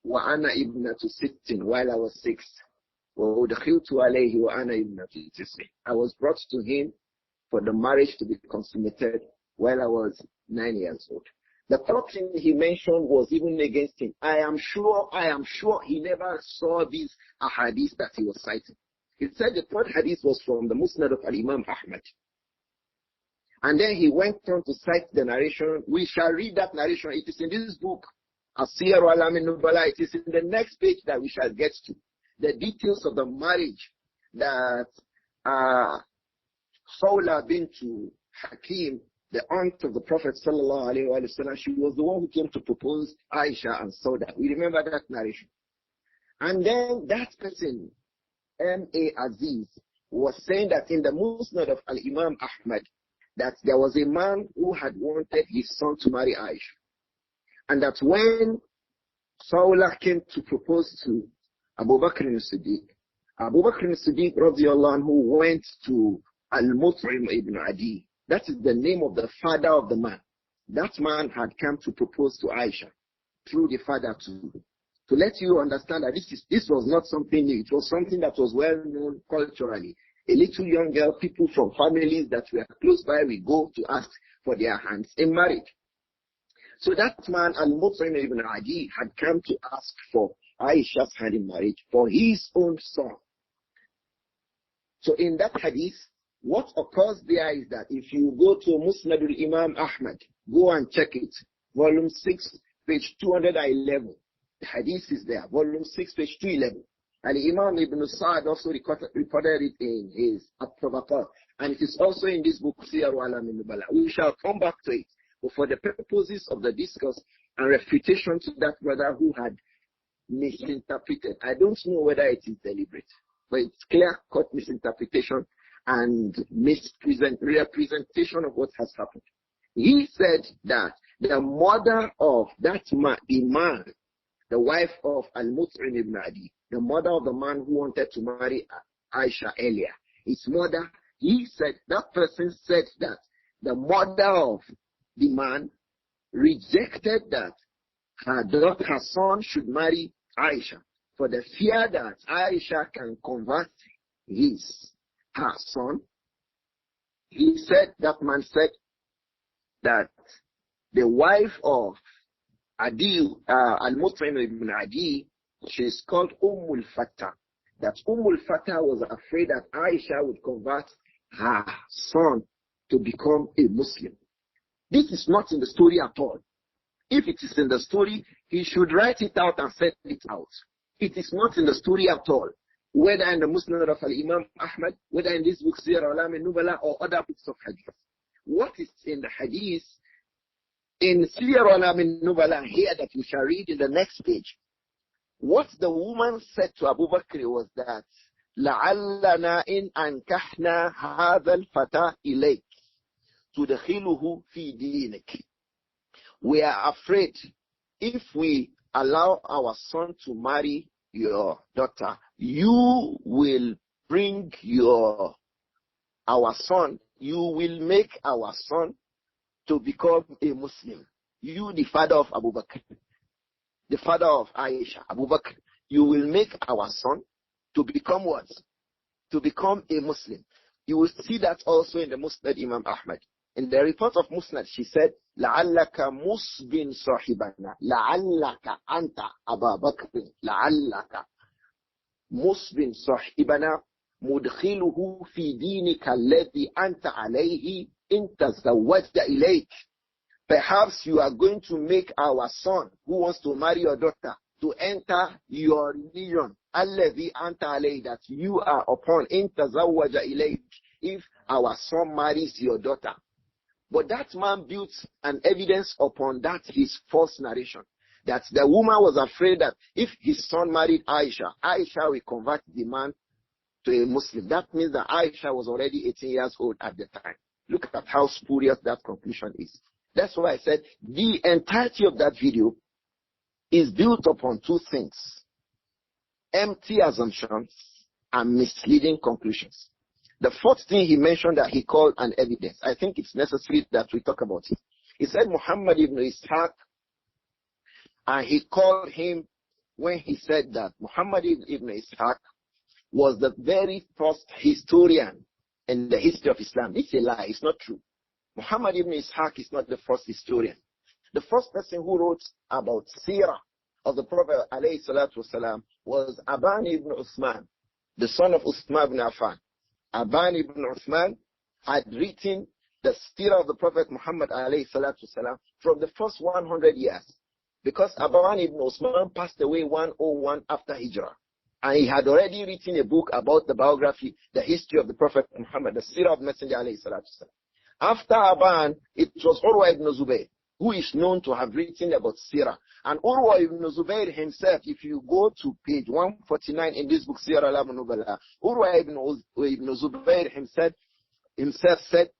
وأنا ابنة 16 while I was 6. وأدخلت عليه وأنا ابنة 9. I was brought to him for the marriage to be consummated while I was 9 years old. The third thing he mentioned was even against him. I am sure he never saw these ahadith that he was citing. He said the third hadith was from the Musnad of Imām Ahmad. And then he went on to cite the narration. We shall read that narration. It is in this book, Siyar A'alām An-Nubala. It is in the next page that we shall get to. The details of the marriage that Khawla bint Hakim, the aunt of the Prophet sallallahu alaihi wasallam, she was the one who came to propose Āishah and Sauda. We remember that narration. And then that person, M.A. Aziz, was saying that in the Musnad of Imām Ahmad, that there was a man who had wanted his son to marry Āishah. And that when Khawla came to propose to Abu Bakr as-Siddiq, Abu Bakr as-Siddiq radiallahu anhu went to Al-Mut'im ibn Adi. That is the name of the father of the man. That man had come to propose to Āishah through the father too. To let you understand that this was not something new. It was something that was well known culturally. A little young girl, people from families that were close by, we go to ask for their hands in marriage. So that man, Al-Mut'im ibn Adi, had come to ask for Āishah's hand in marriage for his own son. So in that hadith, what occurs there is that if you go to Musnad al-Imam Ahmad, go and check it, volume 6, page 211. The hadith is there, volume 6, page 211. And Imam Ibn Sa'd also reported it in his At-Tabaqat. And it is also in this book, Siyar A'alām An-Nubala. We shall come back to it. But for the purposes of the discourse and refutation to that brother who had misinterpreted, I don't know whether it is deliberate, but it's clear-cut misinterpretation and representation of what has happened. He said that the mother of that man, the wife of Al-Mut'im ibn Adi, the mother of the man who wanted to marry Āishah earlier, his mother, he said, that person said that the mother of the man rejected that her son should marry Āishah for the fear that Āishah can convert her son. He said, that man said that the wife of Al-Mut'im ibn Adi, she is called Fatah. That Fatah was afraid that Āishah would convert her son to become a Muslim. This is not in the story at all. If it is in the story, he should write it out and set it out. It is not in the story at all. Whether in the Musnad of Imam Ahmad, whether in this book, Siyar A'alām An-Nubala, or other books of hadith. What is in the hadith, in Siyar A'alām An-Nubala here that we shall read in the next page, what the woman said to Abu Bakr was that, لَعَلَّنَا إِنْ أَنْكَحْنَا هَذَا الْفَتَى إِلَيْكِ تُدْخِلُهُ فِي دِينِكِ. We are afraid if we allow our son to marry your daughter, you will bring our son, you will make our son to become a Muslim. You, the father of Abu Bakr, the father of Āishah, Abu Bakr, you will make our son to become what? To become a Muslim. You will see that also in the Musnad Imam Ahmad. In the report of Musnad, she said, لَعَلَّكَ مُسْبٍ صَاحِبَنَا لَعَلَّكَ أَنْتَ أَبَا بَكْرٍ لَعَلَّكَ مُسْبٍ صَاحِبَنَا مُدْخِلُهُ فِي دِينِكَ الَّذِي أَنْتَ عَلَيْهِ إِنْ تَزَوَّجْتَ إِلَيْكَ. Perhaps you are going to make our son who wants to marry your daughter to enter your religion, الَّذِي أَنْتَ عَلَيْهِ, that you are upon, إِنْ تَزَوَّجَ إِلَيْكَ, if our son marries your daughter. But that man built an evidence upon that, his false narration, that the woman was afraid that if his son married Āishah, Āishah will convert the man to a Muslim. That means that Āishah was already 18 years old at the time. Look at how spurious that conclusion is. That's why I said the entirety of that video is built upon two things: empty assumptions and misleading conclusions. The fourth thing he mentioned that he called an evidence, I think it's necessary that we talk about it. He said Muhammad ibn Ishaq, and he called him when he said that Muhammad ibn Ishaq was the very first historian in the history of Islam. It's a lie, it's not true. Muhammad ibn Ishaq is not the first historian. The first person who wrote about Seerah of the Prophet ﷺ was Aban ibn Uthman, the son of Uthman ibn Affan. Aban ibn Uthman had written the Seerah of the Prophet Muhammad ﷺ from the first 100 years. Because Aban ibn Uthman passed away 101 after Hijrah. And he had already written a book about the biography, the history of the Prophet Muhammad, the Seerah of Messenger ﷺ. After Aban, it was Urwa ibn Zubayr, who is known to have written about Seerah. And Urwa ibn Zubayr himself, if you go to page 149 in this book, Siyar A'alām An-Nubala, Urwa ibn Zubayr himself said,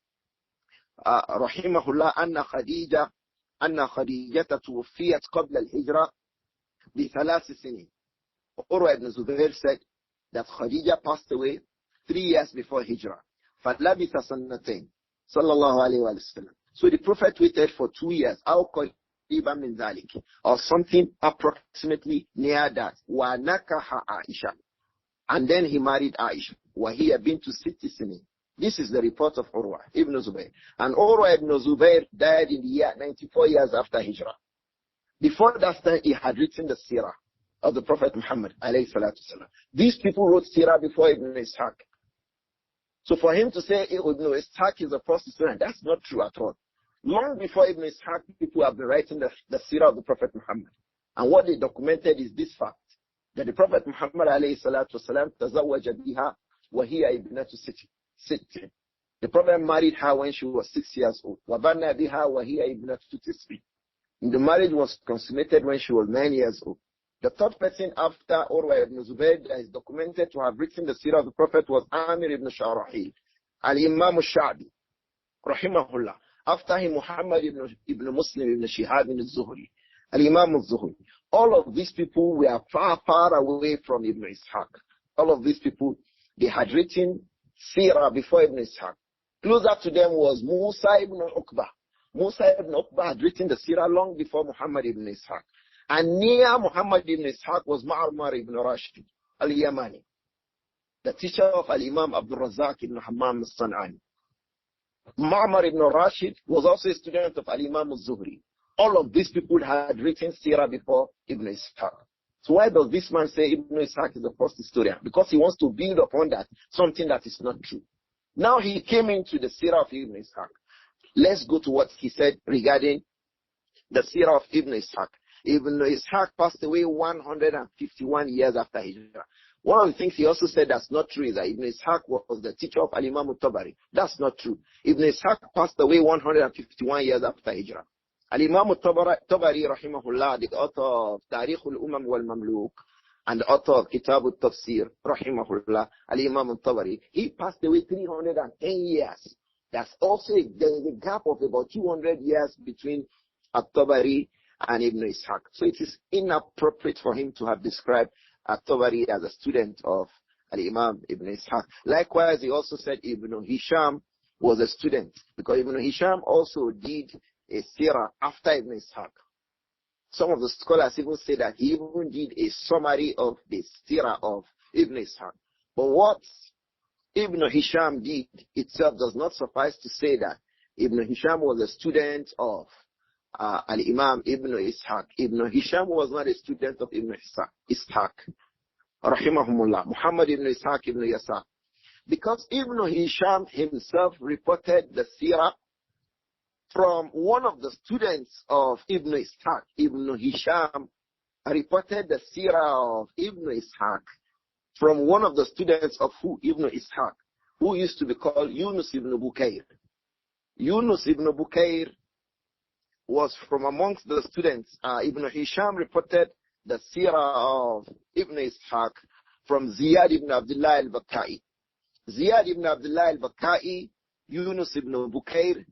Rahimahullah, Anna Khadija tuwfiyat qabla al-hijra bi 3 sinin. Urwa ibn Zubayr said that Khadija passed away 3 years before Hijrah. فَلَبِثَ سَنَّتَيْنِ sallallahu alayhi wa sallam. So the Prophet waited for 2 years. Or something approximately near that. وَنَكَحَ Āishah. And then he married Āishah. وَهِيَ بِنْتُ 6 سِنِينَ. This is the report of Urwa ibn Zubayr. And Urwa ibn Zubayr died in the year 94 years after Hijrah. Before that time, he had written the Seerah of the Prophet Muhammad alayhi salatu wasalam. These people wrote Seerah before Ibn Ishaq. So for him to say Ibn Ishaq is a first historian, that's not true at all. Long before Ibn Ishaq, people have been writing the Seerah of the Prophet Muhammad. And what they documented is this fact, that the Prophet Muhammad alayhi salatu wasalam tazawwaja biha wa hiya ibnatu sittin. The Prophet married her when she was 6 years old. Wabanna biha wa hiya ibnatu tisbi. The marriage was consummated when she was 9 years old. The third person after Urwa ibn Zubayr that is documented to have written the Seerah of the Prophet was Amir ibn Sharahil, Al-Imām al-Sha'bi, rahimahullah. After him, Muhammad ibn Muslim ibn Shihab ibn al-Zuhri, Al-Imām al-Zuhri. All of these people were far, far away from Ibn Ishaq. All of these people, they had written Seerah before Ibn Ishaq. Closer to them was Musa ibn Uqba. Musa ibn Uqba had written the Seerah long before Muhammad ibn Ishaq. And near Muhammad ibn Ishaq was Ma'mar ibn Rashid al-Yamani, the teacher of Al-Imām Abdur-Razzaq ibn Hammam al-San'ani. Ma'mar ibn Rashid was also a student of Al-Imām al-Zuhri. All of these people had written Seerah before Ibn Ishaq. So why does this man say Ibn Ishaq is the first historian? Because he wants to build upon that, something that is not true. Now he came into the Seerah of Ibn Ishaq. Let's go to what he said regarding the Seerah of Ibn Ishaq. Ibn Ishaq passed away 151 years after Hijrah. One of the things he also said that's not true is that Ibn Ishaq was the teacher of Al-Imām At-Tabari. That's not true. Ibn Ishaq passed away 151 years after Hijrah. Al-Imām At-Tabari, rahimahullah, the author of Tarikh al-Umam wal-Mamluk, and the author of Kitab al-Tafsir, rahimahullah, Al-Imām At-Tabari, he passed away 310 years. That's also there is a gap of about 200 years between At-Tabari and Ibn Ishaq. So it is inappropriate for him to have described At-Tabari as a student of Al-Imam Ibn Ishaq. Likewise, he also said Ibn Hisham was a student, because Ibn Hisham also did a Seerah after Ibn Ishaq. Some of the scholars even say that he even did a summary of the Seerah of Ibn Ishaq. But what Ibn Hisham did itself does not suffice to say that Ibn Hisham was a student of Al-Imam Ibn Ishaq. Ibn Hisham was not a student of Ibn Ishaq. Rahimahumullah. Muhammad Ibn Ishaq Ibn Yasar. Because Ibn Hisham himself reported the Seerah from one of the students of Ibn Ishaq. Ibn Hisham reported the Seerah of Ibn Ishaq from one of the students of Ibn Ishaq, who used to be called Yunus ibn Bukayr. Yunus ibn Bukayr was from amongst the students. Ibn Hisham reported the Seerah of Ibn Ishaq from Ziyad ibn Abdullah al-Bakka'i. Ziyad ibn Abdullah al-Bakka'i, Yunus ibn Bukayr,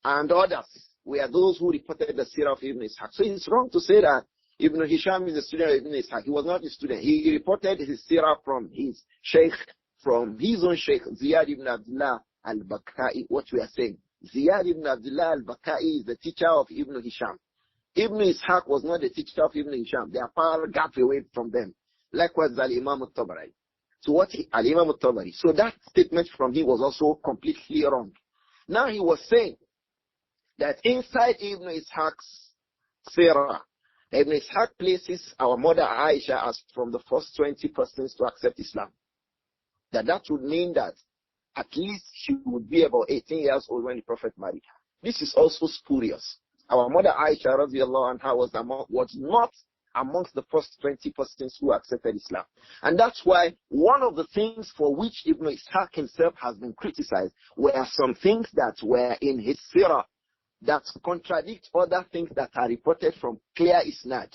and others were those who reported the Seerah of Ibn Ishaq. So it's wrong to say that Ibn Hisham is a student of Ibn Ishaq. He was not a student. He reported his Seerah from his Shaykh, from his own Shaykh, Ziyad ibn Abdullah al-Baka'i. What we are saying, Ziyad ibn Abdullah al-Baka'i is the teacher of Ibn Hisham. Ibn Ishaq was not the teacher of Ibn Hisham. They are far gap away from them. Likewise, Al-Imam Al-Tabari. So Al-Imam Al-Tabari. So that statement from him was also completely wrong. Now he was saying that inside Ibn Ishaq's Seerah, Ibn Ishaq places our mother Āishah as from the first 20 persons to accept Islam. That would mean that at least she would be about 18 years old when the Prophet married her. This is also spurious. Our mother Āishah radiallahu anha was not amongst the first 20 persons who accepted Islam. And that's why one of the things for which Ibn Ishaq himself has been criticized were some things that were in his Seerah that contradict other things that are reported from clear isnad.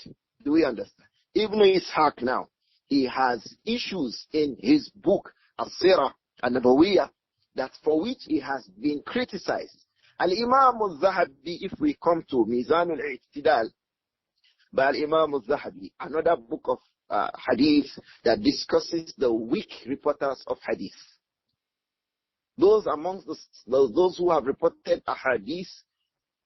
Do we understand? Ibn Ishaq now, he has issues in his book, As-Seerah An-Nabawiyah, that for which he has been criticized. Al-Imām Adh-Dhahabi, if we come to Mizan al-I'tidal, by Imām Adh-Dhahabi, another book of hadith that discusses the weak reporters of hadith. Those amongst those who have reported a hadith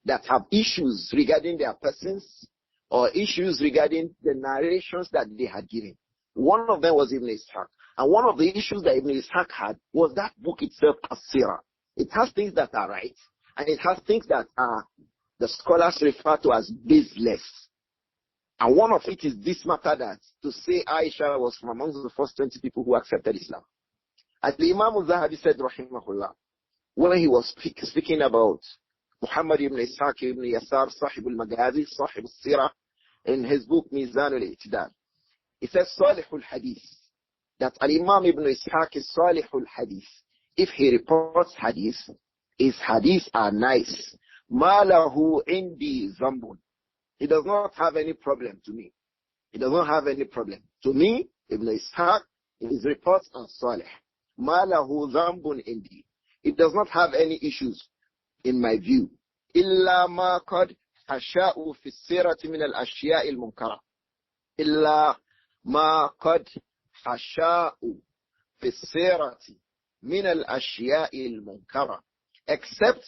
that have issues regarding their persons or issues regarding the narrations that they had given. One of them was Ibn Ishaq. And one of the issues that Ibn Ishaq had was that book itself, As-Seerah. It has things that are right, and it has things that are, the scholars refer to as baseless. And one of it is this matter that to say Āishah was from amongst the first 20 people who accepted Islam. As the Imam Adh-Dhahabi said, rahimahullah, when he was speaking about Muhammad ibn Ishaq ibn Yasar, Sahib al-Maghazi, Sahib al-Seerah, in his book Mizan al-I'tidal, he says Salihul Hadith, that Al-Imam ibn Ishaq is Salihul Hadith. If he reports hadith, his hadiths are nice. Ma lahu indi zambun. He does not have any problem to me. He does not have any problem. To me, Ibn Ishaq, his reports are Salih. Ma lahu zambun indi. It does not have any issues in my view. Illa ma qad hasha'u fi sirati min al-ashya'i al-munkara. Illa ma qad hasha'u fi sirati min al-ashya'i al-munkara. Except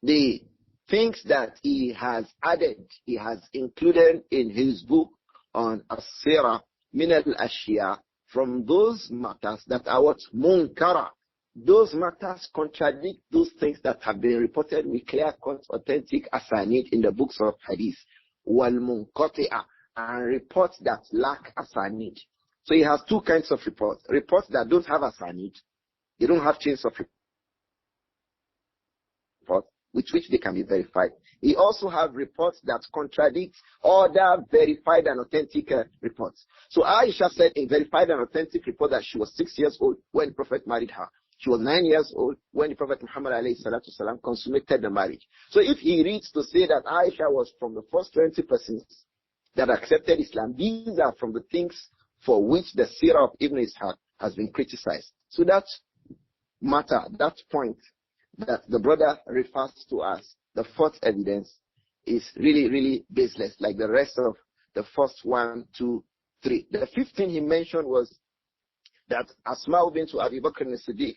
the things that he has added, he has included in his book on As-Seerah min al-ashya, from those matters that are what? Munkara. Those matters contradict those things that have been reported with clear-cut, authentic asanid in the books of hadith. Wal munqati'a, and reports that lack asanid. So he has two kinds of reports. Reports that don't have asanid. They don't have chains of report with which they can be verified. He also have reports that contradict other verified and authentic reports. So Āishah said a verified and authentic report that she was 6 years old when the Prophet married her. She was 9 years old when the Prophet Muhammad ﷺ consummated the marriage. So if he reads to say that Āishah was from the first 20 persons that accepted Islam, these are from the things for which the Seerah of Ibn Ishaq has been criticized. So that matter, that point that the brother refers to as the fourth evidence is really, really baseless, like the rest of the first 1, 2, 3. The fifth thing he mentioned was that Asma bint Abi Bakr as-Siddiq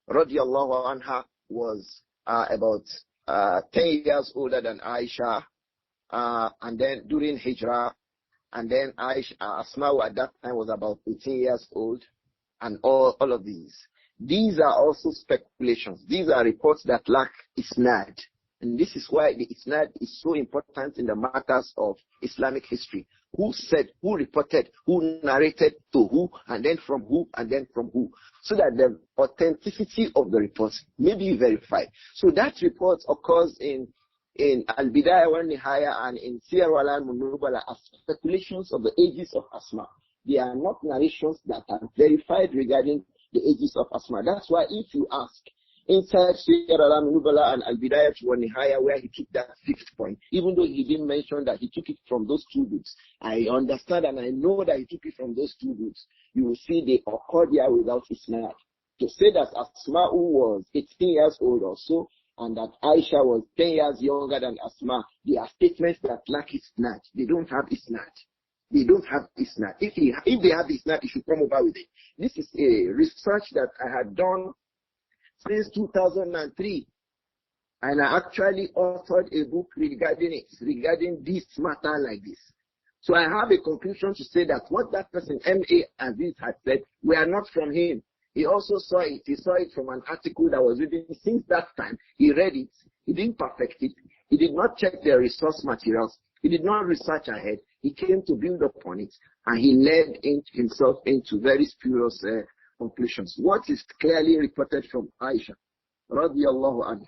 radiallahu anha was about 10 years older than Āishah, and then during Hijrah, and then Asma at that time was about 18 years old, and all of these. These are also speculations. These are reports that lack isnad. And this is why the isnad is so important in the matters of Islamic history. Who said, who reported, who narrated to who, and then from who, and then from who. So that the authenticity of the reports may be verified. So that report occurs in Al-Bidayah wa Nihaya and in Siyar A'alām An-Nubala as speculations of the ages of Asma. They are not narrations that are verified regarding the ages of Asma. That's why if you ask, inside Siyar A'alām An-Nubala and Al-Bidayah wa Nihaya, where he took that fifth point, even though he didn't mention that he took it from those two books, I understand and I know that he took it from those two books. You will see they occurred here without isnad. To say that Asma was 18 years old or so and that Āishah was 10 years younger than Asma, they are statements that lack isnad. They don't have isnad. They don't have isnad. If they have isnad, you should come over with it. This is a research that I had done since 2003. And I actually authored a book regarding this matter like this. So I have a conclusion to say that what that person, M.A. Aziz, had said, we are not from him. He also saw it. He saw it from an article that was written. Since that time, he read it. He didn't perfect it. He did not check the resource materials. He did not research ahead. He came to build upon it. And he led himself into very spurious conclusions. What is clearly reported from Āishah, radiyallahu anha,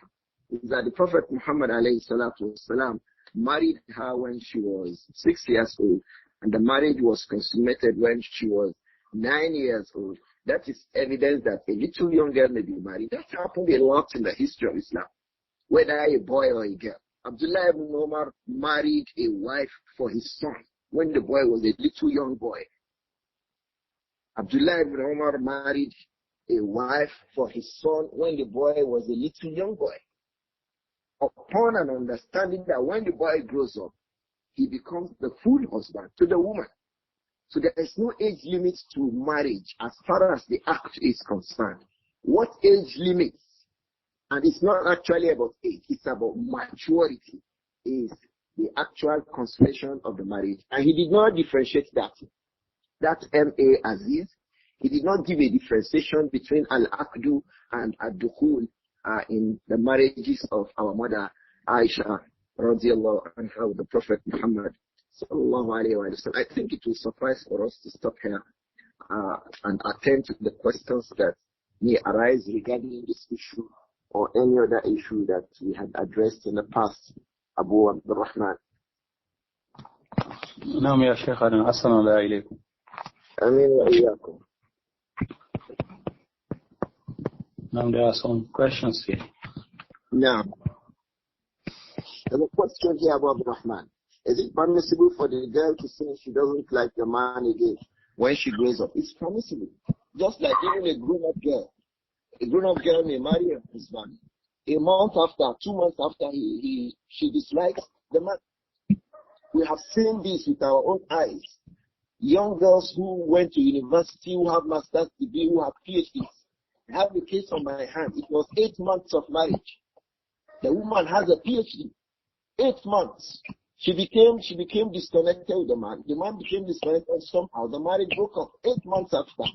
is that the Prophet Muhammad alayhi salatu wasalam married her when she was 6 years old, and the marriage was consummated when she was 9 years old. That is evidence that a little young girl may be married. That happened a lot in the history of Islam, whether a boy or a girl. Abdullah ibn Umar married a wife for his son when the boy was a little young boy. Abdullah ibn Umar married a wife for his son when the boy was a little young boy, upon an understanding that when the boy grows up, he becomes the full husband to the woman. So there is no age limit to marriage as far as the act is concerned. What age limits? And it's not actually about age, it's about maturity, is the actual consummation of the marriage. And he did not differentiate that. That M.A. Aziz, he did not give a differentiation between Al-Aqdu and Ad-Dukhul in the marriages of our mother Āishah radiallahu anha with the Prophet Muhammad sallallahu alayhi wa sallam. I think it will suffice for us to stop here and attend to the questions that may arise regarding this issue or any other issue that we had addressed in the past. Abu Abdurrahman. نعم يا شيخ أحسن الله إليكم. آمين وإياكم. Now there are some questions here. Now, there's a question here about Rahman. Is it permissible for the girl to say she doesn't like the man again when she grows up? It's permissible. Just like even a grown-up girl. A grown-up girl may marry her husband. A month after, 2 months after, she dislikes the man. We have seen this with our own eyes. Young girls who went to university, who have master's degree, who have PhDs. I have the case on my hand. It was 8 months of marriage. The woman has a PhD. 8 months. She became disconnected with the man. The man became disconnected somehow. The marriage broke up 8 months after.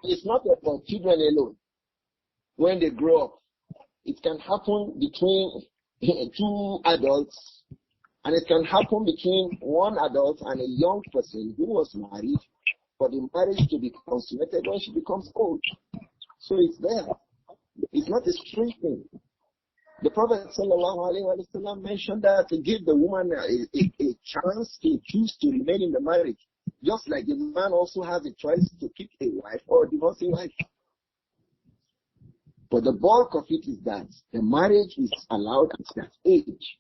It's not about children alone. When they grow up, it can happen between 2 adults, and it can happen between 1 adult and a young person who was married, for the marriage to be consummated when she becomes old. So it's there. It's not a strange thing. The Prophet ﷺ mentioned that to give the woman a chance to choose to remain in the marriage, just like the man also has a choice to keep a wife or divorce a wife. But the bulk of it is that the marriage is allowed at that age,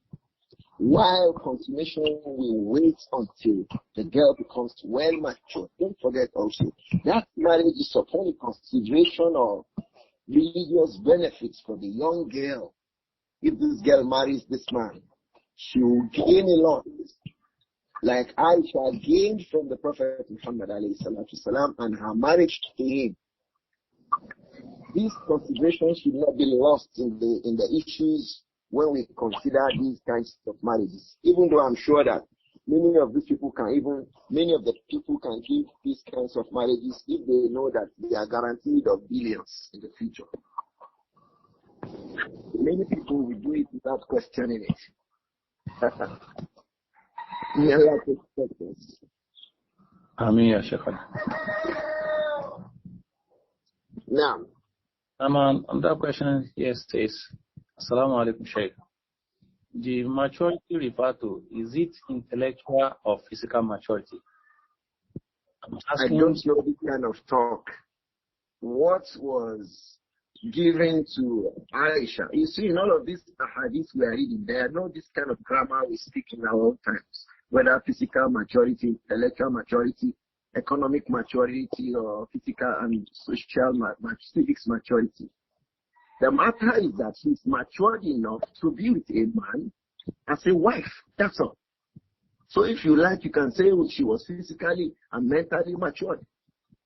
while consummation will wait until the girl becomes well mature. Don't forget also, that marriage is upon a consideration of religious benefits for the young girl. If this girl marries this man, she will gain a lot. Like Āishah gained from the Prophet Muhammad ﷺ and her marriage to him. These considerations should not be lost in the issues when we consider these kinds of marriages. Even though I'm sure that many of the people can give these kinds of marriages if they know that they are guaranteed of billions in the future. Many people will do it without questioning it. Now, another question here states, Assalamu alaikum, Shaykh. The maturity referred to, is it intellectual or physical maturity? I don't know this kind of talk. What was given to Āishah? You see, in all of these hadiths we are reading, there are no this kind of grammar we speak in our own times, whether physical maturity, intellectual maturity, economic maturity, or physical and social civics maturity. The matter is that she's matured enough to be with a man as a wife. That's all. So if you like, you can say she was physically and mentally matured.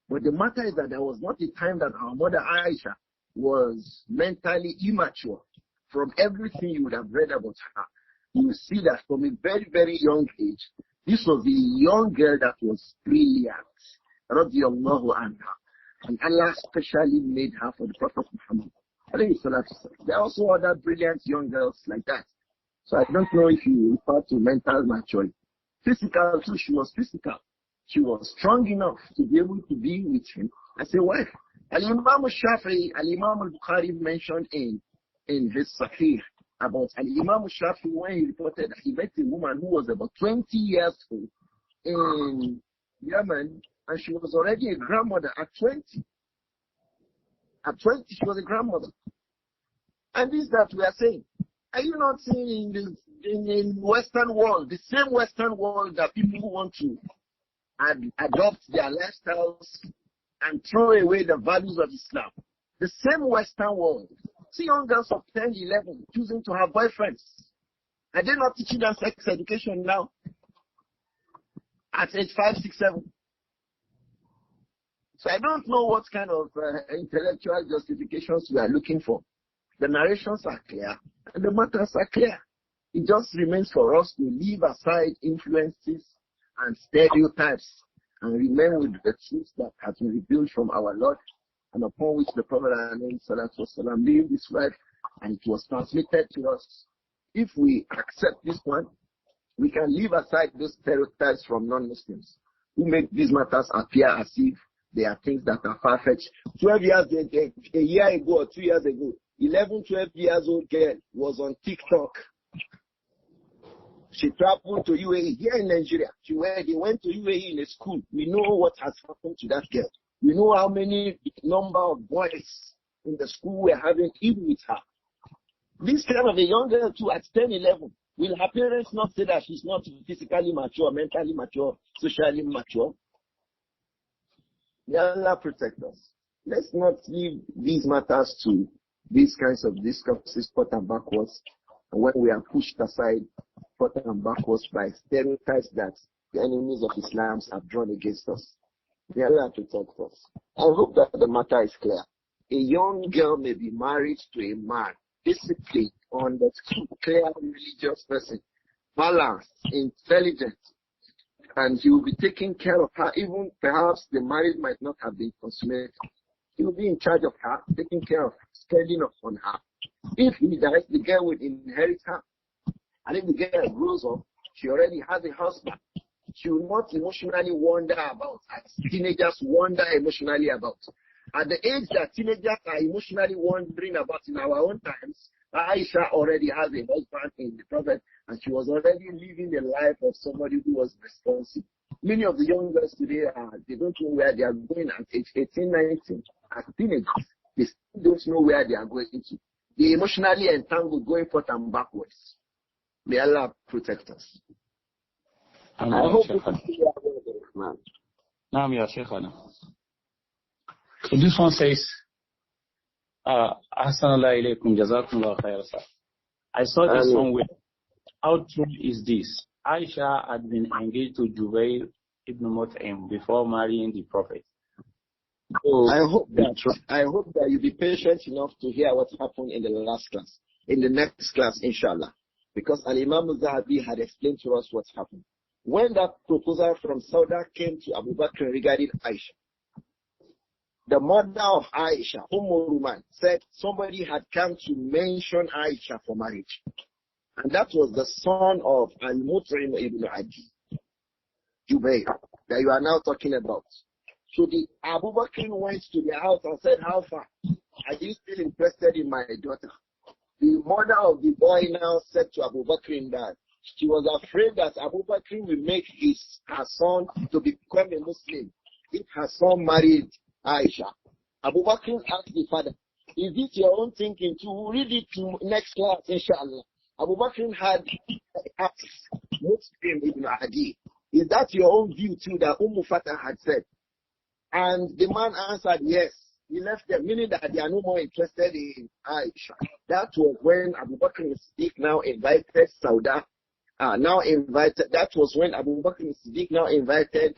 But the matter is that there was not a time that our mother Āishah was mentally immature. From everything you would have read about her, you will see that from a very, very young age, this was a young girl that was brilliant. Radiallahu anha. And Allah specially made her for the Prophet Muhammad. There are also other brilliant young girls like that. So I don't know if you refer to mental maturity. Physical too, she was physical. She was strong enough to be able to be with him as a wife. Al-Imām Shafi'i, Al-Imām Al-Bukhari mentioned in his Sahih about Al-Imām Shafi'i when he reported that he met a woman who was about 20 years old in Yemen, and she was already a grandmother at 20. At 20, she was a grandmother. And this that we are saying. Are you not seeing in the Western world, the same Western world that people who want to adopt their lifestyles and throw away the values of Islam? The same Western world. See young girls of 10, 11 choosing to have boyfriends. Are they not teaching them sex education now? At age 5, 6, 7. So I don't know what kind of intellectual justifications we are looking for. The narrations are clear and the matters are clear. It just remains for us to leave aside influences and stereotypes and remain with the truth that has been revealed from our Lord and upon which the Prophet ﷺ lived his life, and it was transmitted to us. If we accept this one, we can leave aside those stereotypes from non-Muslims who make these matters appear as if they are things that are far-fetched. 12 years, a year ago or 2 years ago, 11, 12 years old girl was on TikTok. She traveled to UAE here in Nigeria. They went to UAE in a school. We know what has happened to that girl. We know how many number of boys in the school were having even with her. This kind of a young girl too at 10, 11. Will her parents not say that she's not physically mature, mentally mature, socially mature? May Allah protect us. Let's not leave these matters to these kinds of discourses forth and backwards. And when we are pushed aside forth and backwards by stereotypes that the enemies of Islam have drawn against us. May Allah protect us. I hope that the matter is clear. A young girl may be married to a man, disciplined, understood, clear, religious person, balanced, intelligent, and he will be taking care of her. Even perhaps the marriage might not have been consummated. He will be in charge of her, taking care of her, spending upon her. If he dies, the girl will inherit her. And if the girl grows up, she already has a husband. She will not emotionally wander about, as teenagers wander emotionally about. At the age that teenagers are emotionally wandering about in our own times, Āishah already has a husband in the Prophet, and she was already living the life of somebody who was responsible. Many of the young girls today, they don't know where they are going at age 18, 19. As teenagers, they still don't know where they are going to. They emotionally entangled, going forth and backwards. May Allah protect us. I hope we can see our way there, man. Naam ya Shaykhana. So this one says, Ahsanallahu ilaykum, jazakumullahu khairan. I saw this somewhere. How true is this? Āishah had been engaged to Jubayr ibn Mut'im before marrying the Prophet. So I hope that you be patient enough to hear what happened in the last class, in the next class, inshallah. Because Imām Adh-Dhahabi had explained to us what happened. When that proposal from Sauda came to Abu Bakr regarding Āishah, the mother of Āishah, Ruman, said somebody had come to mention Āishah for marriage. And that was the son of Al-Mut'im ibn Adi, Jubayr, that you are now talking about. So the Abu Bakr went to the house and said, how far? Are you still interested in my daughter? The mother of the boy now said to Abu Bakr that she was afraid that Abu Bakr will make her son to become a Muslim if her son married Āishah. Abu Bakr asked the father, is this your own thinking too? We'll read it to next class, inshallah. Abu Bakr had asked Muslim ibn Adi, is that your own view too that Fatah had said? And the man answered, yes. He left them, meaning that they are no more interested in Āishah. That was when Abu Bakr as-Siddiq now invited Sauda. That was when Abu Bakr as-Siddiq now invited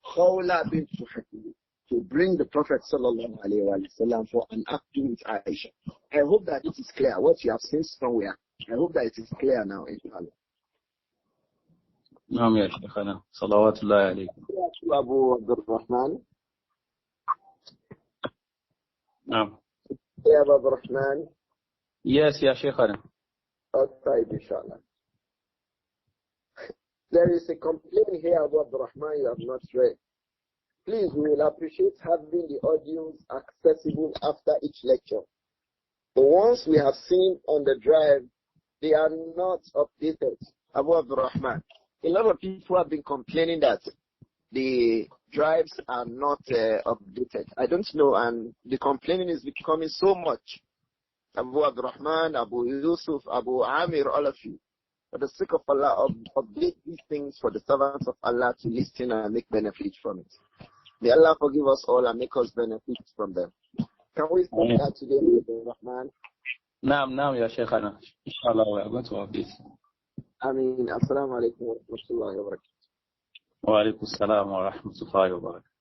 Khawla bint Hakim to bring the Prophet sallallahu alaihi wasallam for an acting with Āishah. I hope that it is clear. What you have seen somewhere, I hope that it is clear now, inshallah. نعم يا شيخنا صلوات الله عليكم. Abu Abdur-Rahman. نعم. Ya Abu Abdur-Rahman. Yes يا شيخنا. Outside, inshallah. There is a complaint here, Abu Abdur-Rahman, you have not read. Please, we will appreciate having the audios accessible after each lecture. The ones we have seen on the drive, they are not updated. Abu Abdur-Rahman. A lot of people have been complaining that the drives are not updated. I don't know, and the complaining is becoming so much. Abu Abdur-Rahman, Abu Yusuf, Abu Amir, all of you. For the sake of Allah, update these things for the servants of Allah to listen and make benefit from it. May Allah forgive us all and make us benefit from them. Can we start that today, Abu Rahman? نعم يا شيخنا. Inshallah, we are going to update. Assalamu alaikum wa rahmatullahi wa barakatuh. وعليكم السلام ورحمة الله وبركاته.